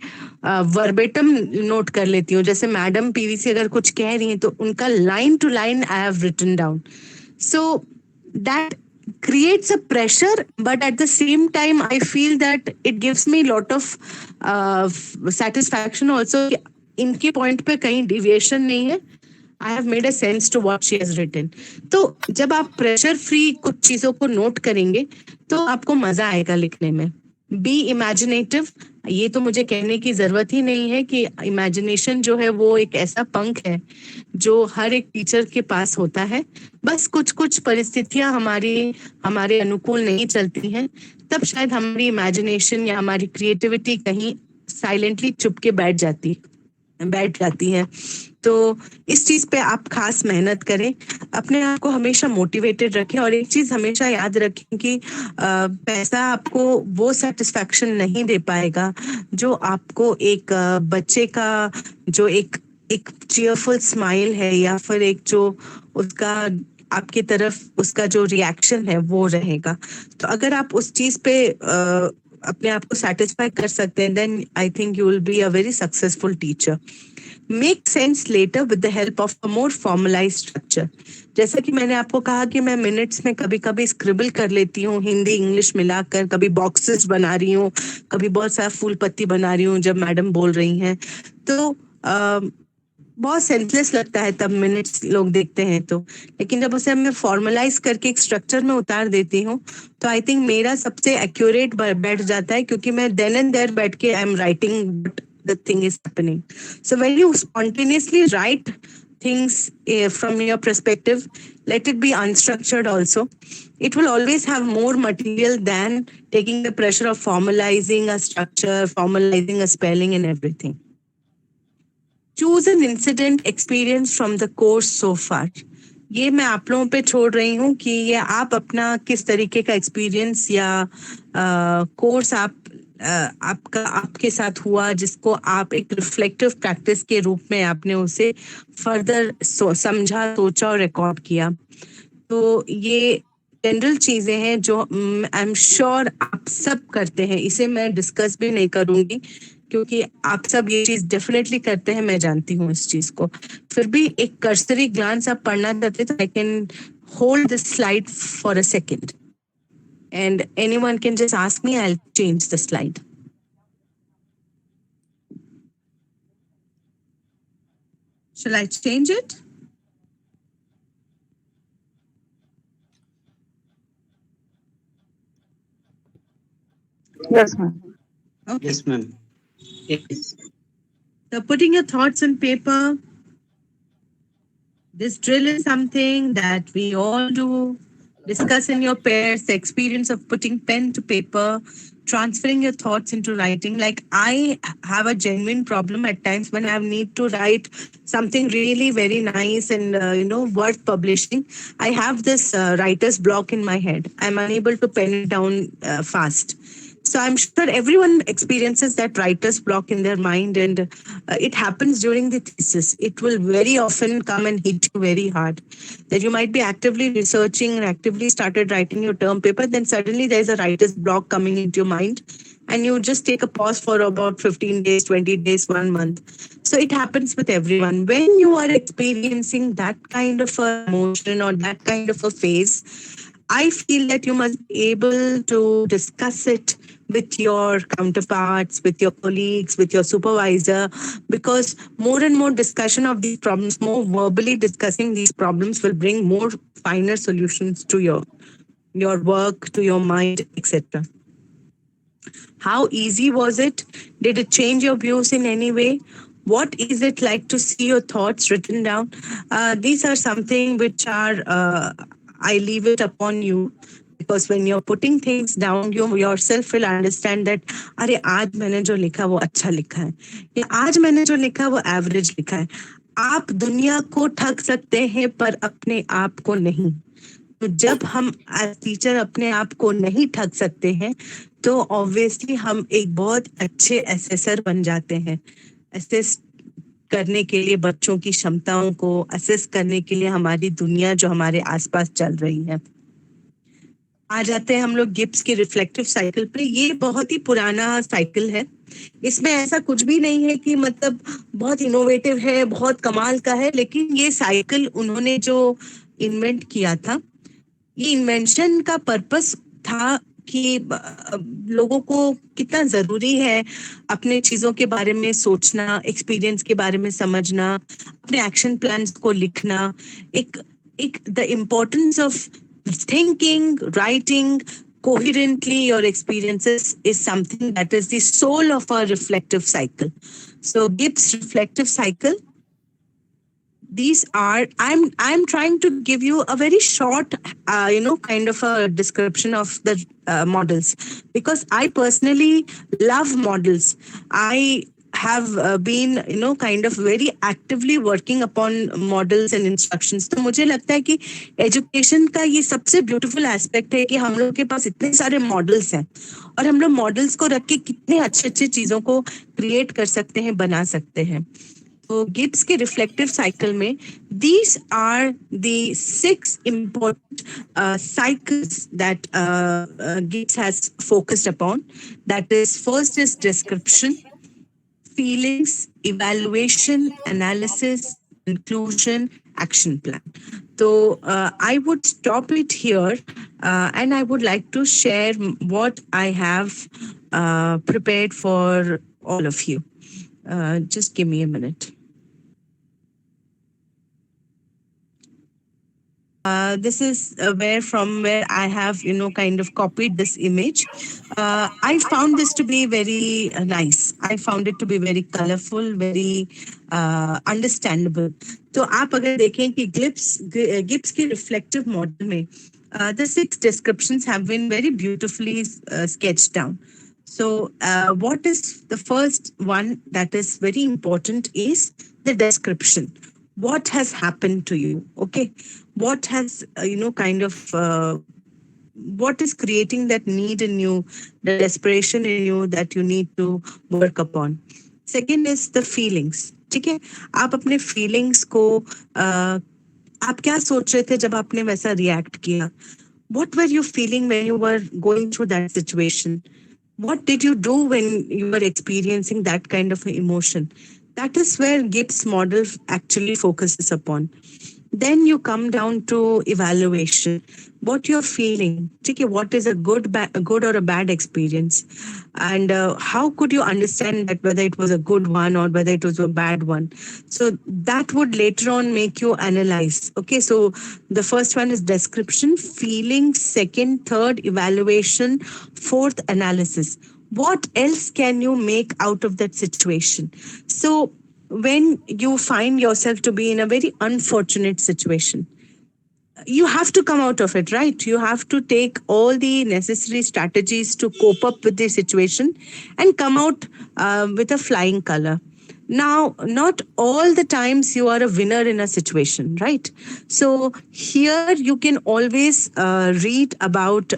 वर्बेटम नोट कर लेती हूँ। जैसे मैडम पीवीसी अगर कुछ कह रही हैं तो उनका line to line I have written down. So that creates a pressure, but at the same time I feel that it gives me lot of satisfaction also। इनके पॉइंट पे कहीं डिविएशन नहीं है, I have made a sense to what she has written. तो जब आप pressure free कुछ चीजों को नोट करेंगे तो आपको मजा आएगा लिखने में। बी इमेजिनेटिव, ये तो मुझे कहने की जरूरत ही नहीं है कि इमेजिनेशन जो है वो एक ऐसा पंख है जो हर एक टीचर के पास होता है। बस कुछ कुछ परिस्थितियां हमारे अनुकूल नहीं चलती हैं, तब शायद हमारी इमेजिनेशन या हमारी क्रिएटिविटी कहीं साइलेंटली चुप के बैठ जाती है। तो इस चीज पे आप खास मेहनत करें, अपने आप को हमेशा मोटिवेटेड रखें, और एक चीज हमेशा याद रखें कि पैसा आपको वो सेटिस्फैक्शन नहीं दे पाएगा जो आपको एक बच्चे का जो एक एक चीयरफुल स्माइल है, या फिर एक जो उसका आपकी तरफ उसका जो रिएक्शन है वो रहेगा। तो अगर आप उस चीज पे अपने आप को सेटिस्फाई कर सकते हैं, then I think you will be a very successful teacher. Make sense later with the help of a more formalise structure. जैसा कि मैंने आपको कहा कि मैं मिनट्स में कभी कभी स्क्रिबल कर लेती हूँ, हिंदी इंग्लिश मिलाकर, कभी बॉक्सेस बना रही हूँ, कभी बहुत सारा फूल पत्ती बना रही हूँ जब मैडम बोल रही हैं। तो बहुत सेंसलेस लगता है तब मिनट्स लोग देखते हैं तो, लेकिन जब उसे मैं फॉर्मलाइज करके एक स्ट्रक्चर में उतार देती हूँ तो आई थिंक मेरा सबसे एक्यूरेट बैठ जाता है, क्योंकि मैं देन एंड देयर बैठ के I am writing the thing is happening. So when you spontaneously write things from your perspective, let it be unstructured also. It will always have more material than taking the pressure of formalizing a structure, formalizing a spelling and everything. Choose an incident experience from the course so far. ये मैं आप लोगों पे छोड़ रही हूँ कि ये आप अपना किस तरीके का एक्सपीरियंस या कोर्स आपके साथ हुआ जिसको आप एक रिफ्लेक्टिव प्रैक्टिस के रूप में आपने उसे फर्दर समझा, सोचा और रिकॉर्ड किया। तो ये जनरल चीजें हैं जो आई एम श्योर आप सब करते हैं। इसे मैं डिस्कस भी नहीं करूंगी क्योंकि आप सब ये चीज डेफिनेटली करते हैं, मैं जानती हूँ इस चीज को। फिर भी एक कर्सरी ग्लांस आप पढ़ना चाहते तो I can hold this slide for a second and anyone can just ask me, I'll change the slide. Shall I change it? Yes, ma'am. Okay. Yes, ma'am. Yes. So putting your thoughts on paper, this drill is something that we all do. Discuss in your pairs the experience of putting pen to paper, transferring your thoughts into writing. Like I have a genuine problem at times when I need to write something really very nice and worth publishing. I have this writer's block in my head. I'm unable to pen it down fast. So I'm sure everyone experiences that writer's block in their mind, and it happens during the thesis. It will very often come and hit you very hard. That you might be actively researching and actively started writing your term paper, then suddenly there's a writer's block coming into your mind, and you just take a pause for about 15 days, 20 days, 1 month. So it happens with everyone. When you are experiencing that kind of a emotion or that kind of a phase, I feel that you must be able to discuss it with your counterparts, with your colleagues, with your supervisor, because more and more discussion of these problems, more verbally discussing these problems will bring more finer solutions to your work, to your mind, etc. How easy was it? Did it change your views in any way? What is it like to see your thoughts written down? These are something which are, I leave it upon you, because when you're putting things down, you yourself will understand that अरे आज मैंने जो लिखा वो अच्छा लिखा है, या आज मैंने जो लिखा वो एवरेज लिखा है. आप दुनिया को ठग सकते हैं पर अपने आप को नहीं. तो जब हम एज टीचर अपने आप को नहीं ठग सकते हैं, तो ऑब्वियसली हम एक बहुत अच्छे असेसर बन जाते हैं. असेस करने के लिए बच्चों की क्षमताओं को असेस करने के लिए हमारी दुनिया जो हमारे आसपास चल रही है. आ जाते हैं हम लोग गिब्स के रिफ्लेक्टिव साइकिल पे. ये बहुत ही पुराना साइकिल है. इसमें ऐसा कुछ भी नहीं है कि मतलब बहुत इनोवेटिव है, बहुत कमाल का है, लेकिन ये साइकिल उन्होंने जो इन्वेंट किया था, ये इन्वेंशन का पर्पस था कि लोगों को कितना जरूरी है अपने चीजों के बारे में सोचना, एक्सपीरियंस के बारे में समझना, अपने एक्शन प्लान्स को लिखना. एक एक the importance of thinking, writing coherently your experiences is something that is the soul of a reflective cycle. So Gibbs reflective cycle, these are, I'm trying to give you a very short kind of a description of the models, because I personally love models. I have been kind of very actively working upon models and instructions. तो मुझे लगता है कि education का ये सबसे beautiful aspect है कि हम लोग के पास इतने सारे मॉडल्स हैं, और हम लोग मॉडल्स को रख के कितने अच्छे अच्छे चीजों को क्रिएट कर सकते हैं, बना सकते हैं. तो गिब्स के रिफ्लेक्टिव साइकिल में these are the 6 important cycles that Gibbs has focused upon. That is, first is description, feelings, evaluation, analysis, conclusion, action plan. So I would stop it here, and I would like to share what I have prepared for all of you. Just give me a minute. This is where I have kind of copied this image. I found this to be very nice. I found it to be very colorful, very understandable. तो आप अगर देखें कि Gibbs के reflective model में the 6 descriptions have been very beautifully sketched down. So what is the first one that is very important is the description. What has happened to you? Okay, what has what is creating that need in you, the desperation in you that you need to work upon. Second is the feelings. ठीक है, आप अपने feelings को आप क्या सोच रहे थे जब आपने वैसा react किया? What were you feeling when you were going through that situation? What did you do when you were experiencing that kind of emotion? That is where Gibbs model actually focuses upon. Then you come down to evaluation. What you're feeling, okay, what is a good or a bad experience, and how could you understand that whether it was a good one or whether it was a bad one? So that would later on make you analyze. Okay, so the first one is description, feeling, second, third, evaluation, fourth, analysis. What else can you make out of that situation? So when you find yourself to be in a very unfortunate situation, you have to come out of it, right? You have to take all the necessary strategies to cope up with the situation and come out with a flying color. Now, not all the times you are a winner in a situation, right? So here you can always read about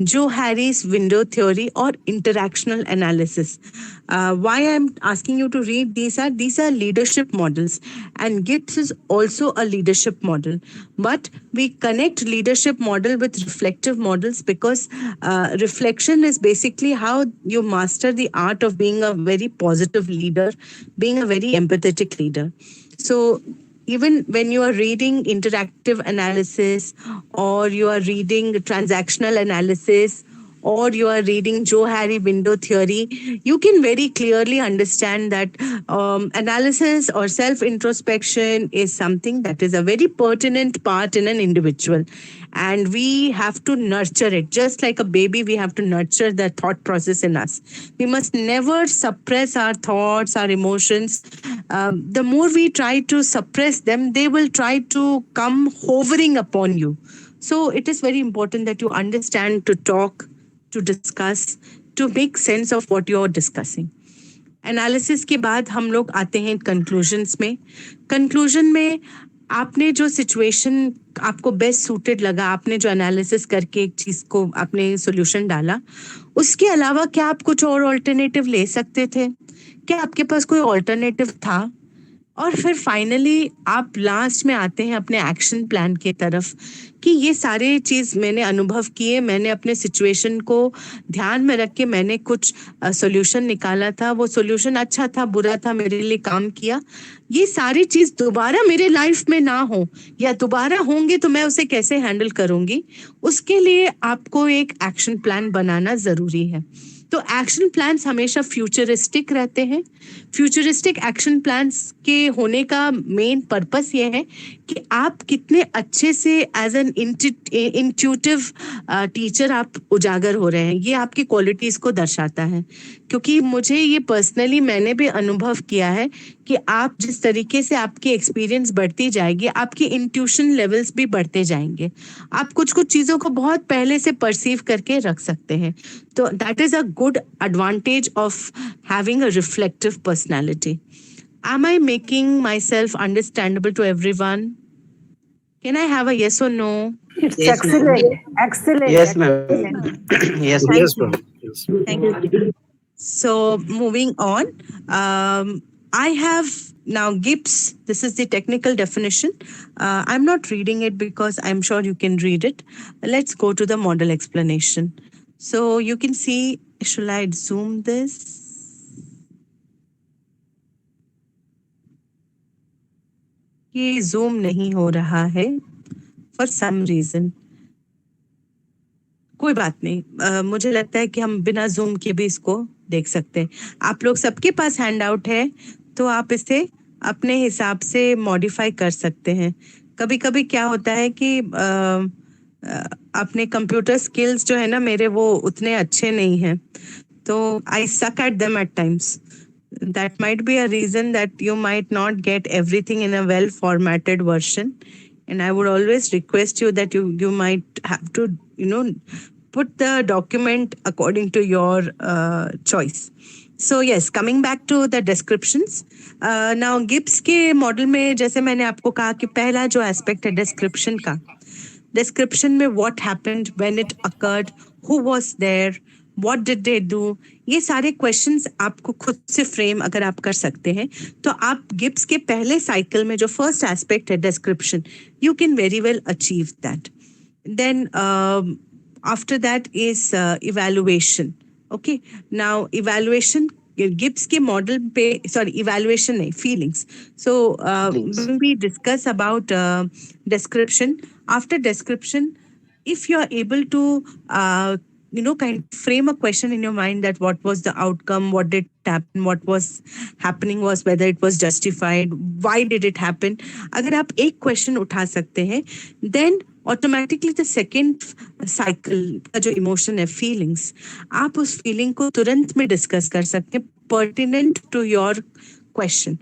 Joe Harry's window theory or interactional analysis. Why I'm asking you to read these are leadership models, and Gibbs is also a leadership model. But we connect leadership model with reflective models because reflection is basically how you master the art of being a very positive leader, being a very empathetic leader. So even when you are reading interactive analysis, or you are reading transactional analysis, or you are reading Joe Harry window theory, you can very clearly understand that analysis or self introspection is something that is a very pertinent part in an individual. And we have to nurture it. Just like a baby, we have to nurture the thought process in us. We must never suppress our thoughts, our emotions. The more we try to suppress them, they will try to come hovering upon you. So it is very important that you understand to talk, to discuss, to make sense of what you're discussing. Analysis के बाद हम लोग आते हैं conclusions में. Conclusion में आपने जो सिचुएशन आपको बेस्ट सूटेड लगा, आपने जो एनालिसिस करके एक चीज को आपने सॉल्यूशन डाला, उसके अलावा क्या आप कुछ और ऑल्टरनेटिव ले सकते थे? क्या आपके पास कोई ऑल्टरनेटिव था? और फिर फाइनली आप लास्ट में आते हैं अपने एक्शन प्लान के तरफ कि ये सारे चीज मैंने अनुभव किए, मैंने अपने सिचुएशन को ध्यान में रख के मैंने कुछ सॉल्यूशन निकाला था, वो सॉल्यूशन अच्छा था, बुरा था, मेरे लिए काम किया. ये सारी चीज दोबारा मेरे लाइफ में ना हो, या दोबारा होंगे तो मैं उसे कैसे हैंडल करूंगी, उसके लिए आपको एक एक्शन प्लान बनाना जरूरी है. तो एक्शन प्लान्स हमेशा फ्यूचरिस्टिक रहते हैं. फ्यूचरिस्टिक एक्शन प्लान्स के होने का मेन पर्पस ये है कि आप कितने अच्छे से एज एन इंट्यूटिव टीचर आप उजागर हो रहे हैं. ये आपकी क्वालिटीज को दर्शाता है. क्योंकि मुझे ये पर्सनली मैंने भी अनुभव किया है कि आप जिस तरीके से आपकी एक्सपीरियंस बढ़ती जाएगी, आपके इंट्यूशन लेवल्स भी बढ़ते जाएंगे. आप कुछ कुछ चीज़ों को बहुत पहले से परसीव करके रख सकते हैं. तो that is a good advantage of having a reflective personality. Am I making myself understandable to everyone? Can I have a yes or no? It's Yes, ma'am. excellent. Excellent. Yes, ma'am. Excellent. Yes, Thank Yes, you. ma'am. Yes. Thank you. So moving on, I have now Gibbs. This is the technical definition. I'm not reading it because I'm sure you can read it. Let's go to the model explanation. So you can see, shall I zoom this? ये zoom नहीं हो रहा है for some reason. कोई बात नहीं. मुझे लगता है कि हम बिना जूम के भी इसको देख सकते हैं. आप लोग सबके पास हैंड आउट है, तो आप इसे अपने हिसाब से मॉडिफाई कर सकते हैं. कभी कभी क्या होता है कि अपने कंप्यूटर स्किल्स जो है ना मेरे, वो उतने अच्छे नहीं हैं, तो I suck at them at times. That might be a reason that you might not get everything in a well formatted version. And I would always request you that you might have to, put the document according to your choice. So yes, coming back to the descriptions. Now Gibbs के model में जैसे मैंने आपको कहा कि पहला जो aspect है डिस्क्रिप्शन का, डिस्क्रिप्शन में what happened, when it occurred, who was there, what did they do, ये सारे क्वेश्चंस आपको खुद से फ्रेम अगर आप कर सकते हैं, तो आप गिब्स के पहले साइकिल में जो फर्स्ट एस्पेक्ट है description, you can very well achieve that. Then after that is evaluation. Okay, now evaluation Gibbs के मॉडल पे, सॉरी इवैल्यूएशन नहीं, feelings. So Feelings. when we discuss about description, after description, if you are able to kind of frame a question in your mind that what was the outcome, what did happen, what was happening, was whether it was justified, why did it happen, अगर आप एक question उठा सकते हैं, then automatically the second cycle का जो emotion है, feelings, आप उस फीलिंग को तुरंत में डिस्कस कर सकते हैं pertinent to your question,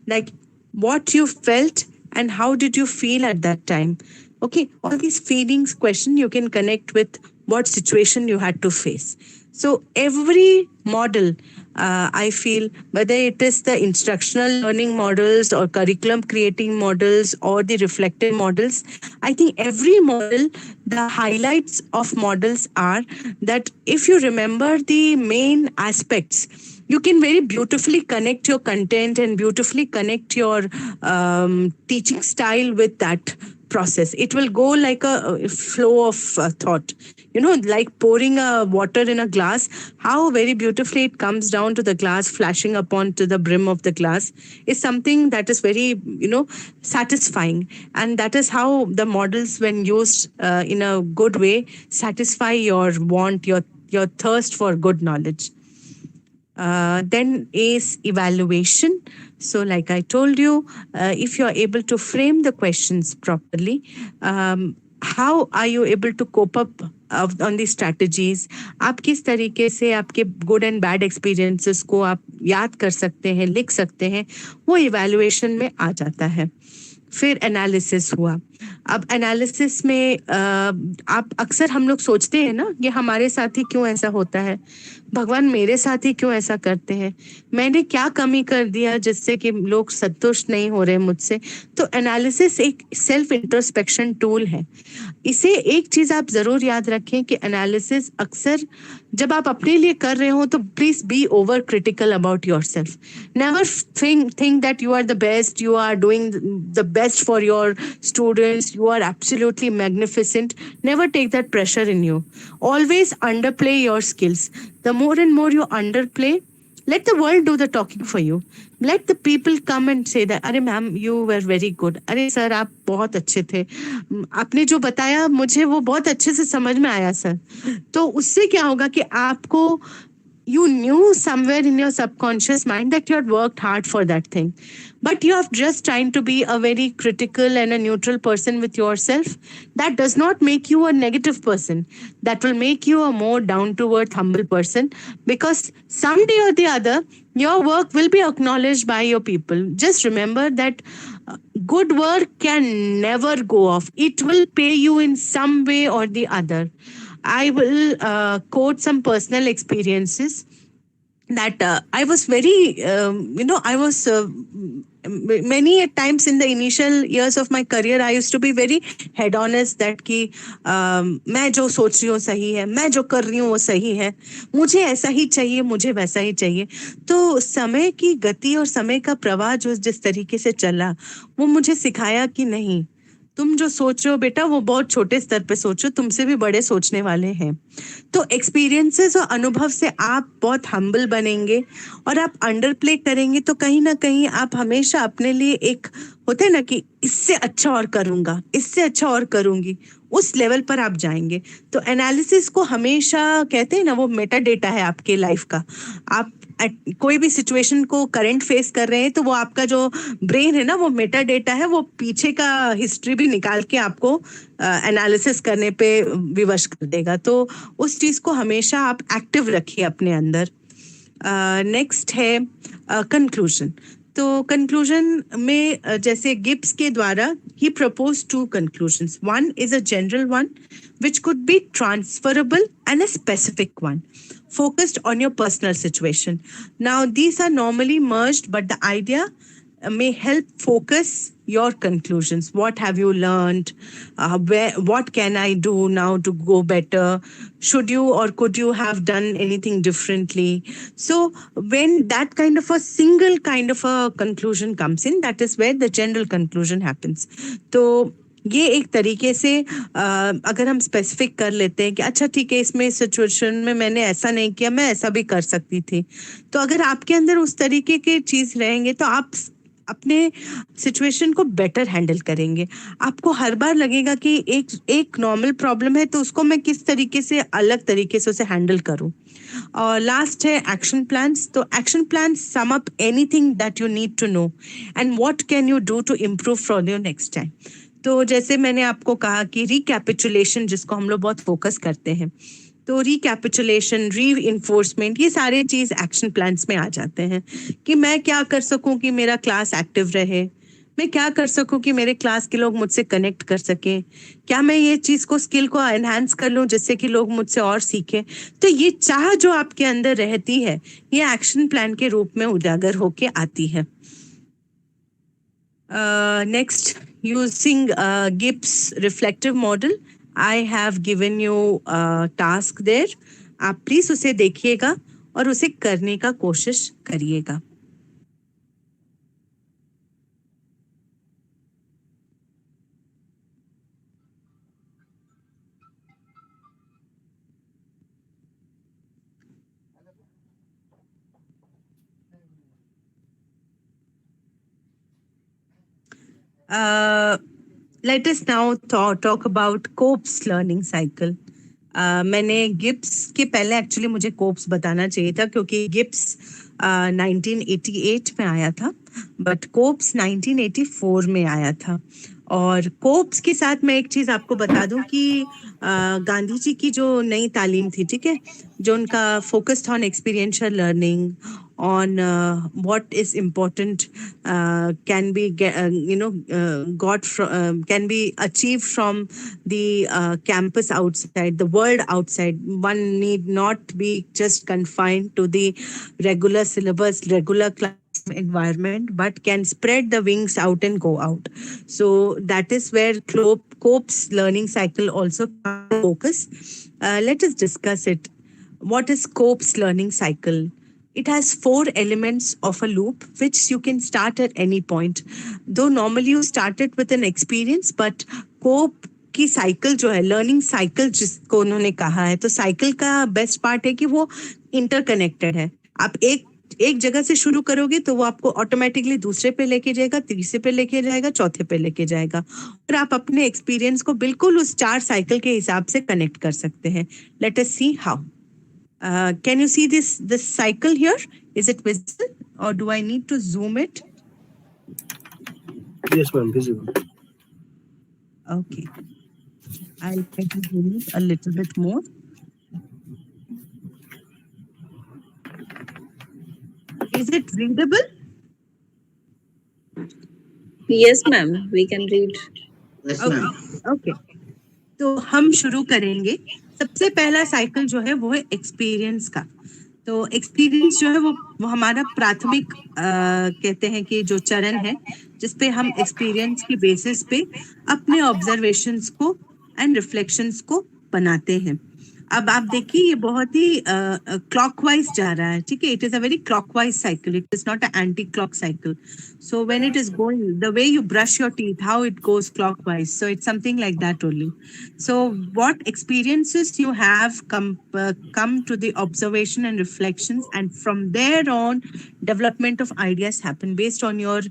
like what you felt and how did you feel at that time. Okay, all these feelings question you can connect with what situation you had to face. So every model, I feel, whether it is the instructional learning models or curriculum creating models or the reflective models, I think every model, the highlights of models are that if you remember the main aspects, you can very beautifully connect your content and beautifully connect your teaching style with that process. It will go like a flow of thought, like pouring a water in a glass, how very beautifully it comes down to the glass, flashing upon to the brim of the glass, is something that is very satisfying. And that is how the models, when used in a good way, satisfy your want, your thirst for good knowledge. Then is evaluation. So, like I told you, if you're able to frame the questions properly, how are you able to cope up on these strategies? आप किस तरीके से आपके good and bad experiences को आप याद कर सकते हैं, लिख सकते हैं, वो evaluation में आ जाता है. फिर एनालिसिस हुआ. अब एनालिसिस में आप अक्सर हम लोग सोचते हैं ना, ये हमारे साथ ही क्यों ऐसा होता है, भगवान मेरे साथ ही क्यों ऐसा करते हैं, मैंने क्या कमी कर दिया जिससे कि लोग संतुष्ट नहीं हो रहे मुझसे. तो एनालिसिस एक सेल्फ इंट्रोस्पेक्शन टूल है. इसे एक चीज आप जरूर याद रखें कि एनालिसिस अक्सर जब आप अपने लिए कर रहे हो तो please be over critical about yourself. Never think that you are the best, you are doing the best for your students, you are absolutely magnificent. Never take that pressure in you. Always underplay your skills. The more and more you underplay, let the world do the talking for you. Let the people come and say that, अरे ma'am you were very good, अरे sir आप बहुत अच्छे थे, आपने जो बताया मुझे वो बहुत अच्छे से समझ में आया सर. तो उससे क्या होगा कि आपको, you knew somewhere in your subconscious mind that you had worked hard for that thing, but you are just trying to be a very critical and a neutral person with yourself. That does not make you a negative person. That will make you a more down to earth, humble person, because someday or the other your work will be acknowledged by your people. Just remember that good work can never go off. It will pay you in some way or the other. I will quote some personal experiences that I was very, I was many a times in the initial years of my career, I used to be very head honest that कि मैं जो सोच रही हूँ सही है, मैं जो कर रही हूँ वो सही है, मुझे ऐसा ही चाहिए, मुझे वैसा ही चाहिए. तो समय की गति और समय का प्रवाह जो जिस तरीके से चला, वो मुझे सिखाया कि नहीं, तुम जो सोच रहे हो बेटा वो बहुत छोटे स्तर पे सोचो, तुमसे भी बड़े सोचने वाले हैं. तो एक्सपीरियंसेस और अनुभव से आप बहुत हम्बल बनेंगे और आप अंडर प्ले करेंगे तो कहीं ना कहीं आप हमेशा अपने लिए एक होता है ना कि इससे अच्छा और करूंगा, इससे अच्छा और करूंगी, उस लेवल पर आप जाएंगे. तो एनालिसिस को हमेशा कहते हैं ना, वो मेटा डेटा है आपके लाइफ का. आप कोई भी सिचुएशन को करंट फेस कर रहे हैं तो वो आपका जो ब्रेन है ना, वो मेटा डेटा है, वो पीछे का हिस्ट्री भी निकाल के आपको एनालिसिस करने पे विवश कर देगा. तो उस चीज को हमेशा आप एक्टिव रखिए अपने अंदर. नेक्स्ट है कंक्लूजन. तो कंक्लूजन में जैसे गिब्स के द्वारा ही propose two conclusions. One is a general one which could be transferable, and a specific one focused on your personal situation. Now these are normally merged, but the idea may help focus your conclusions. What have you learned? What can I do now to go better? Should you or could you have done anything differently? So when that kind of a single kind of a conclusion comes in, that is where the general conclusion happens. So ये एक तरीके से अगर हम specific कर लेते हैं कि अच्छा ठीक है, इसमें सिचुएशन में मैंने ऐसा नहीं किया, मैं ऐसा भी कर सकती थी। तो अगर आपके अंदर उस तरीके के चीज रहेंगे तो आप अपने सिचुएशन को बेटर हैंडल करेंगे। आपको हर बार लगेगा कि एक एक नॉर्मल प्रॉब्लम है तो उसको मैं किस तरीके से अलग तरीके से उसे हैंडल करूं। और लास्ट है एक्शन प्लान्स। तो action plans sum up anything that you need to know and what can you do to improve for your next time. तो जैसे मैंने आपको कहा कि रिकैपिचुलेशन, जिसको हम लोग बहुत फोकस करते हैं, तो रिकैपिचुलेशन, री इन्फोर्समेंट, ये सारे चीज एक्शन प्लान्स में आ जाते हैं कि मैं क्या कर सकूं कि मेरा क्लास एक्टिव रहे, मैं क्या कर सकूं कि मेरे क्लास के लोग मुझसे कनेक्ट कर सकें, क्या मैं ये चीज को, स्किल को एनहांस कर लूं जिससे कि लोग मुझसे और सीखें। तो ये चाह जो आपके अंदर रहती है, ये एक्शन प्लान के रूप में उजागर होके आती है। Next, using Gibbs reflective model, I have given you a task there. आप प्लीज उसे देखिएगा और उसे करने का कोशिश करिएगा। Let us now talk about Cope's learning cycle. मैंने गिब्स के पहले एक्चुअली मुझे कोप्स बताना चाहिए था क्योंकि गिब्स 1988 में आया था, बट कोप्स 1984 में आया था। और कोप्स के साथ मैं एक चीज आपको बता दूं कि गांधी जी की जो नई तालीम थी, ठीक है, जो उनका focused on experiential learning, on what is important, can be can be achieved from the campus outside, the world outside. One need not be just confined to the regular syllabus, regular class environment, but can spread the wings out and go out. So that is where Cope's learning cycle also focus. Let us discuss it. What is Cope's learning cycle? It has 4 elements of a loop which you can start at any point. Though normally you start it with an experience, but Cope की cycle जो है, learning cycle जिसको उन्होंने कहा है, तो cycle का best part है कि वो इंटरकनेक्टेड है। आप एक जगह से शुरू करोगे तो वो आपको ऑटोमेटिकली दूसरे पे लेके जाएगा, तीसरे पे लेके जाएगा, चौथे पे लेके जाएगा, और आप अपने एक्सपीरियंस को बिल्कुल उस 4 साइकिल के हिसाब से कनेक्ट कर सकते हैं। Let us see how. Can you see this cycle here? Is it visible or do I need to zoom it? Yes, ma'am, visible. Okay. I'll try to zoom it a little bit more. Is it readable? Yes, ma'am. We can read. Yes, Okay. ma'am. Okay. तो हम शुरू करेंगे। सबसे पहला cycle जो है वो है एक्सपीरियंस का। तो एक्सपीरियंस जो है वो हमारा प्राथमिक कहते हैं कि जो चरण है, जिसपे हम एक्सपीरियंस की बेसिस पे अपने ऑब्जर्वेशंस को एंड रिफ्लेक्शंस को बनाते हैं। अब आप देखिए ये बहुत ही क्लॉकवाइज जा रहा है, ठीक है। It is a very clockwise cycle, it is not a anti clock cycle. So when it is going, the way you brush your teeth, how it goes clockwise. So it's something like that only. So what experiences you have come to the observation and reflections, and from there on, development of ideas happen based on your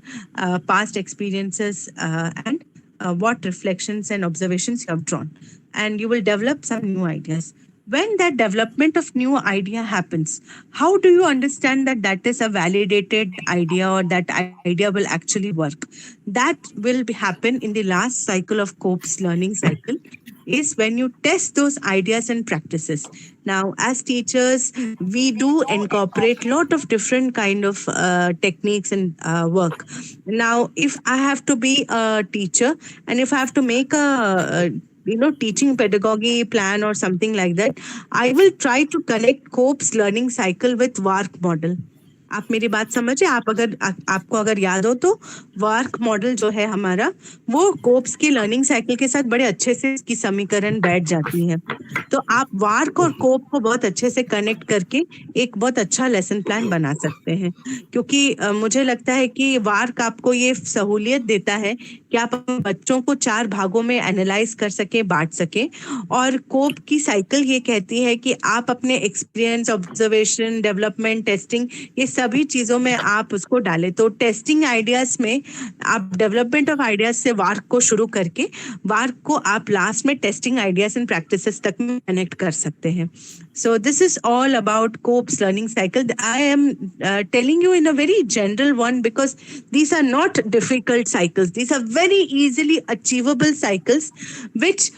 past experiences and what reflections and observations you have drawn, and you will develop some new ideas. When that development of new idea happens, how do you understand that that is a validated idea or that idea will actually work? That will happen in the last cycle of Cope's learning cycle, is when you test those ideas and practices. Now, as teachers, we do incorporate a lot of different kind of techniques and work. Now, if I have to be a teacher and if I have to make a teaching pedagogy plan or something like that, I will try to connect Cope's learning cycle with WARC model. आप मेरी बात समझे? आपको अगर याद हो तो वार्क मॉडल जो है हमारा, वो कोप्स की लर्निंग साइकिल के साथ बड़े अच्छे से इसकी समीकरण बैठ जाती है। तो आप वार्क और कोप को बहुत अच्छे से कनेक्ट करके एक बहुत अच्छा लेसन प्लान बना सकते हैं, क्योंकि मुझे लगता है कि वार्क आपको ये सहूलियत देता है कि आप अपने बच्चों को 4 भागों में एनालाइज कर सके, बांट सके। और कोप की साइकिल ये कहती है कि आप अपने एक्सपीरियंस, ऑब्जर्वेशन, डेवलपमेंट, टेस्टिंग, ये सभी चीजों में आप उसको डालें। तो टेस्टिंग आइडियाज में आप डेवलपमेंट ऑफ आइडियाज से वार्क को शुरू करके वार्क को आप लास्ट में टेस्टिंग आइडियाज एंड प्रैक्टिसेस तक में कनेक्ट कर सकते हैं। So this is all about Cope's learning cycle. I am telling you in a very general one because these are not difficult cycles. These are very easily achievable cycles, which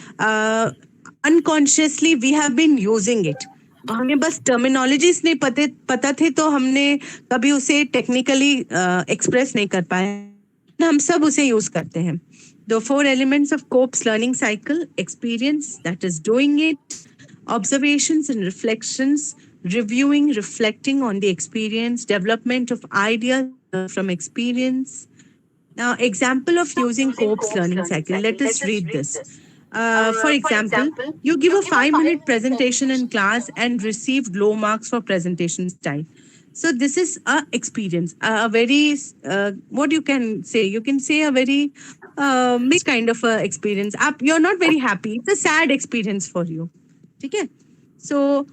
unconsciously we have been using it. हमें बस terminologies नहीं पता थे, तो हमने कभी उसे technically express नहीं कर पाए। हम सब उसे यूज करते हैं। The 4 elements of Cope's learning cycle: experience, that is doing it; observations and reflections, reviewing, reflecting on the experience; development of ideas from experience. Now, example of using Cope's learning cycle. Let us read this. For example, you give a 5-minute presentation in class and received low marks for presentation style. So this is a experience, a very what you can say. You can say a very mixed kind of a experience. You're not very happy. It's a sad experience for you. ठीक है? So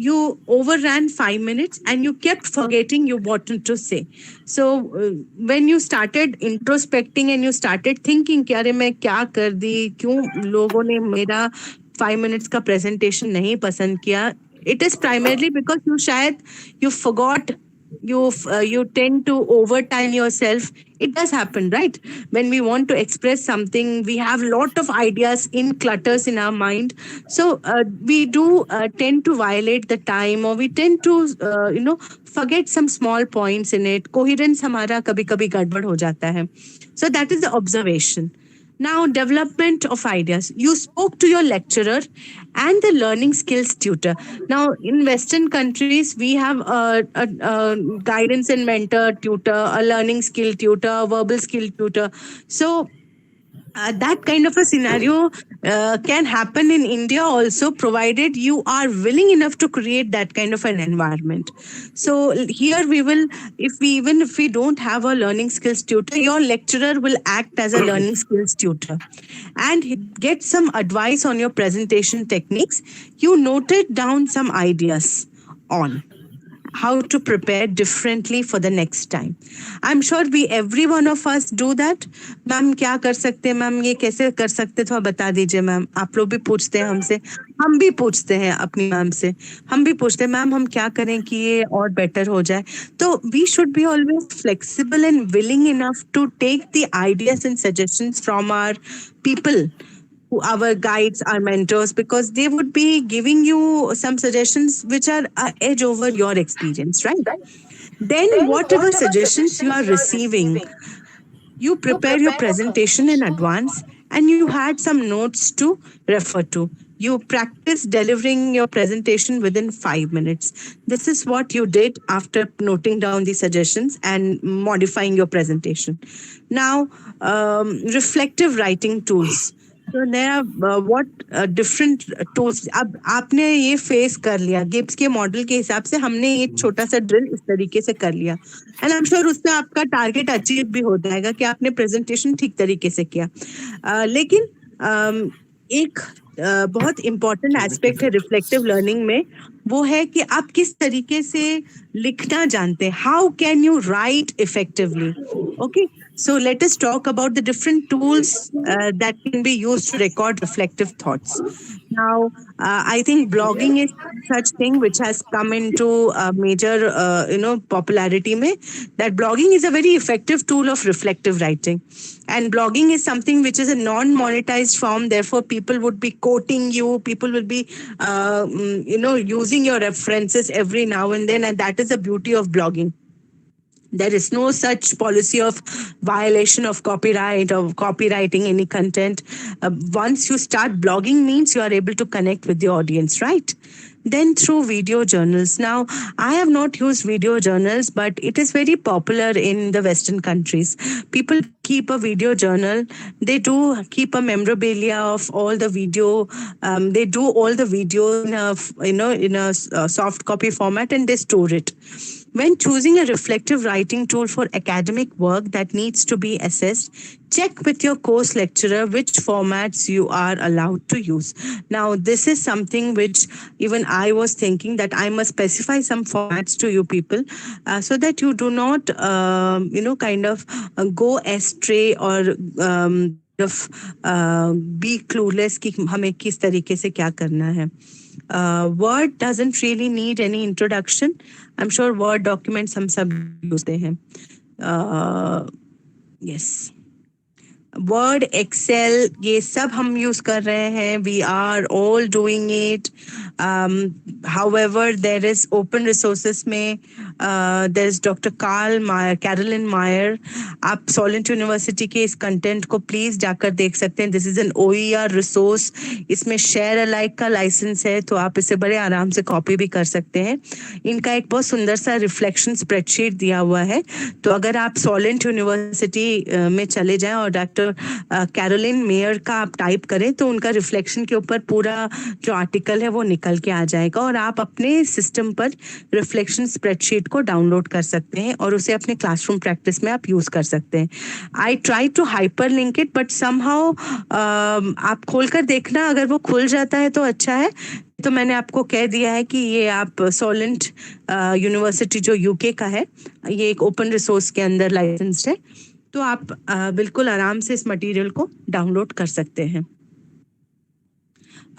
you overran 5 minutes and you kept forgetting you wanted to say. So when you started introspecting and you started thinking कि अरे मैं क्या कर दी, क्यों लोगों ने मेरा 5 minutes का presentation नहीं पसंद किया, it is primarily because you forgot, you tend to overtime yourself. It does happen, right? When we want to express something, we have a lot of ideas in clutters in our mind. So we do tend to violate the time, or we tend to forget some small points in it. Coherence हमारा कभी-कभी गड़बड़ हो जाता है. So that is the observation. Now, development of ideas. You spoke to your lecturer and the learning skills tutor. Now, in Western countries, we have a guidance and mentor tutor, a learning skill tutor, a verbal skill tutor. So, that kind of a scenario can happen in India also, provided you are willing enough to create that kind of an environment. So here even if we don't have a learning skills tutor, your lecturer will act as a learning skills tutor and get some advice on your presentation techniques. You noted down some ideas on how to prepare differently for the next time. I'm sure every one of us do that. Ma'am क्या कर सकते हैं, ma'am ये कैसे कर सकते, थोड़ा बता दीजिए मैम। आप लोग भी पूछते हैं हमसे, हम भी पूछते हैं अपनी मैम से, हम भी पूछते हैं मैम हम क्या करें कि ये और बेटर हो जाए। तो we should be always flexible and willing enough to take the ideas and suggestions from our people, our guides, our mentors, because they would be giving you some suggestions which are edge over your experience, right? Then whatever suggestions you are receiving, you prepare your presentation in advance and you had some notes to refer to. You practice delivering your presentation within 5 minutes. This is what you did after noting down the suggestions and modifying your presentation. Now, reflective writing tools. So there are different tools. अब आपने ये face कर लिया, Gibbs के model के हिसाब से हमने एक छोटा सा ड्रिल इस तरीके से कर लिया, एंड आई एम श्योर उससे आपका टारगेट अचीव भी हो जाएगा कि आपने प्रेजेंटेशन ठीक तरीके से किया। लेकिन एक बहुत इंपॉर्टेंट एस्पेक्ट है रिफ्लेक्टिव लर्निंग में, वो है कि आप किस तरीके से लिखना जानते हैं। How can you right effectively? Okay, so let us talk about the different tools that can be used to record reflective thoughts. Now, I think blogging is such thing which has come into major, popularity mein, that blogging is a very effective tool of reflective writing. And blogging is something which is a non-monetized form. Therefore, people would be quoting you. People will be, using your references every now and then. And that is the beauty of blogging. There is no such policy of violation of copyright or copywriting any content. Once you start blogging means you are able to connect with the audience, right? then through video journals. Now, I have not used video journals, but it is very popular in the Western countries. People keep a video journal. They do keep a memorabilia of all the video. They do all the video in a soft copy format, and they store it. When choosing a reflective writing tool for academic work that needs to be assessed, check with your course lecturer which formats you are allowed to use. Now, this is something which even I was thinking that I must specify some formats to you people, so that you do not, go astray or of be clueless कि हमें किस तरीके से क्या करना है. Word doesn't really need any introduction. I'm sure Word documents हम सब यूज़ते हैं. Yes. Word, Excel, ये सब हम यूज कर रहे हैं. We are all doing it. However, there is open resources में there is Dr. Carolyn Meyer. आप Solent University के इस कंटेंट को प्लीज जाकर देख सकते हैं. This is an OER resource. इसमें शेयर अलाइक का लाइसेंस है, तो आप इसे बड़े आराम से कॉपी भी कर सकते हैं. इनका एक बहुत सुंदर सा रिफ्लेक्शन स्प्रेडशीट दिया हुआ है. तो अगर आप Solent University में चले जाएं और डॉक्टर कैरोलिन मेयर का आप टाइप करें, तो उनका रिफ्लेक्शन के ऊपर पूरा जो आर्टिकल है वो निकल के आ जाएगा, और आप अपने सिस्टम पर रिफ्लेक्शन स्प्रेडशीट को डाउनलोड कर सकते हैं और उसे अपने क्लासरूम प्रैक्टिस में आप यूज कर सकते हैं. I try to hyperlink it, but somehow आप खोलकर देखना, अगर वो खुल जाता है तो अच्छा है. तो मैंने आपको कह दिया है कि ये आप सोलेंट यूनिवर्सिटी जो यूके का है, ये एक ओपन रिसोर्स के अंदर लाइसेंस्ड है, तो आप बिल्कुल आराम से इस मटेरियल को डाउनलोड कर सकते हैं.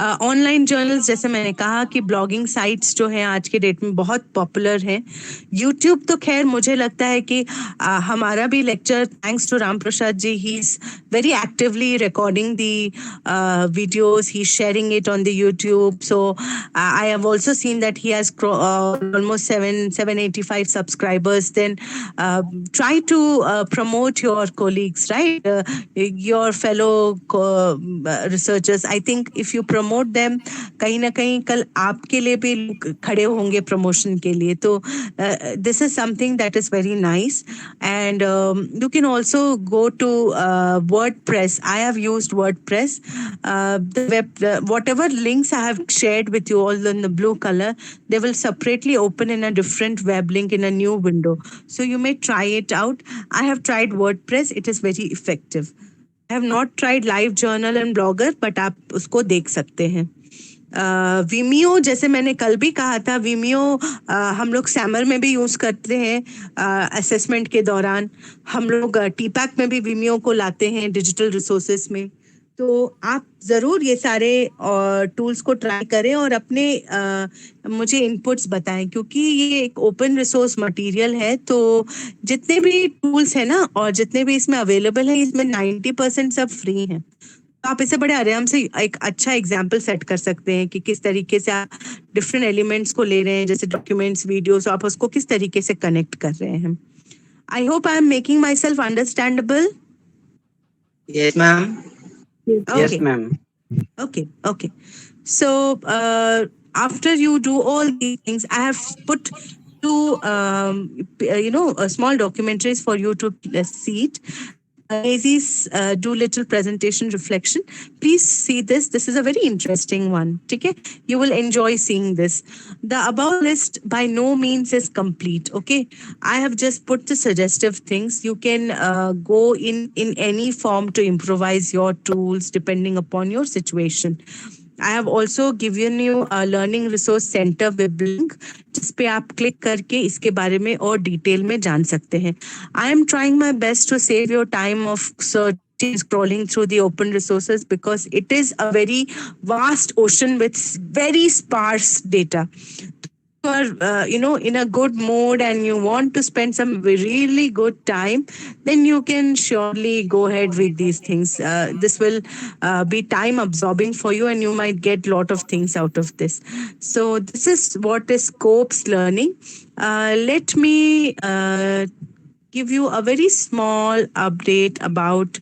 ऑनलाइन जर्नल्स, जैसे मैंने कहा कि ब्लॉगिंग साइट्स जो हैं आज के डेट में बहुत पॉपुलर हैं. यूट्यूब तो खैर मुझे लगता है कि हमारा भी lecture, thanks to Ram Prasad ji, he is very actively recording the videos, he's sharing it on the YouTube. So I have also seen that he has almost 785 subscribers. Then try to promote your colleagues, right? Your fellow researchers. I think if you promote them, कहीं ना कहीं कल आपके लिए भी खड़े होंगे promotion के लिए. तो this is something that is very nice. And you can also go to WordPress. I have used WordPress. Whatever links I have shared with you all in the blue color, they will separately open in a different web link in a new window. So you may try it out. I have tried WordPress. It is very effective. I have not tried LiveJournal and Blogger, but आप उसको देख सकते हैं. Vimeo, जैसे मैंने कल भी कहा था, Vimeo हम लोग समर में भी यूज करते हैं. असेसमेंट के दौरान हम लोग TPAC में भी Vimeo को लाते हैं डिजिटल रिसोर्सेस में. तो आप ज़रूर ये सारे टूल्स को ट्राई करें और अपने मुझे इनपुट्स बताएं, क्योंकि ये एक ओपन रिसोर्स मटेरियल है. तो जितने भी टूल्स हैं ना, और जितने भी इसमें अवेलेबल हैं, इसमें 90% सब फ्री हैं. तो आप इसे बड़े आराम से एक अच्छा एग्जाम्पल सेट कर सकते हैं कि किस तरीके से आप डिफरेंट एलिमेंट्स को ले रहे हैं, जैसे डॉक्यूमेंट्स, वीडियोस, आप उसको किस तरीके से कनेक्ट कर रहे हैं. I hope I am making my self understandable. Yes, ma'am. Yes, ma'am. Okay. So after you do all these things, I have put two, small documentaries for you to see it. Daisy's Doolittle presentation reflection. Please see this. This is a very interesting one. Okay? You will enjoy seeing this. The above list by no means is complete. Okay? I have just put the suggestive things. You can go in any form to improvise your tools depending upon your situation. I have also given you a learning resource center web link, जिस पे आप click करके इसके बारे में और detail में जान सकते हैं. I am trying my best to save your time of searching, scrolling through the open resources, because it is a very vast ocean with very sparse data. You are, in a good mood and you want to spend some really good time, then you can surely go ahead with these things. This will be time absorbing for you, and you might get a lot of things out of this. So this is what is Scopes Learning. Let me give you a very small update about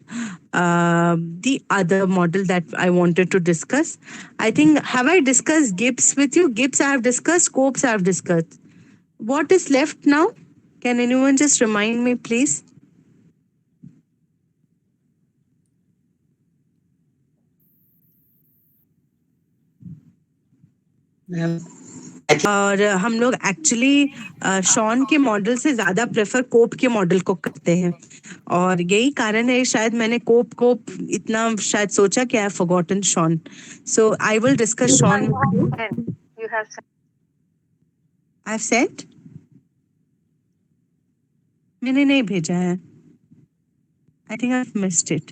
the other model that I wanted to discuss. I think, have I discussed Gibbs with you? Gibbs I have discussed, Scopes I have discussed. What is left now? Can anyone just remind me, please? और हम लोग actually Shawn के model से ज़्यादा prefer कोप के model को करते हैं, और यही कारण है शायद मैंने कोप को इतना शायद सोचा कि I have forgotten Shawn. So I will discuss Shawn. I have said, मैंने नहीं भेजा है. I think I have missed it.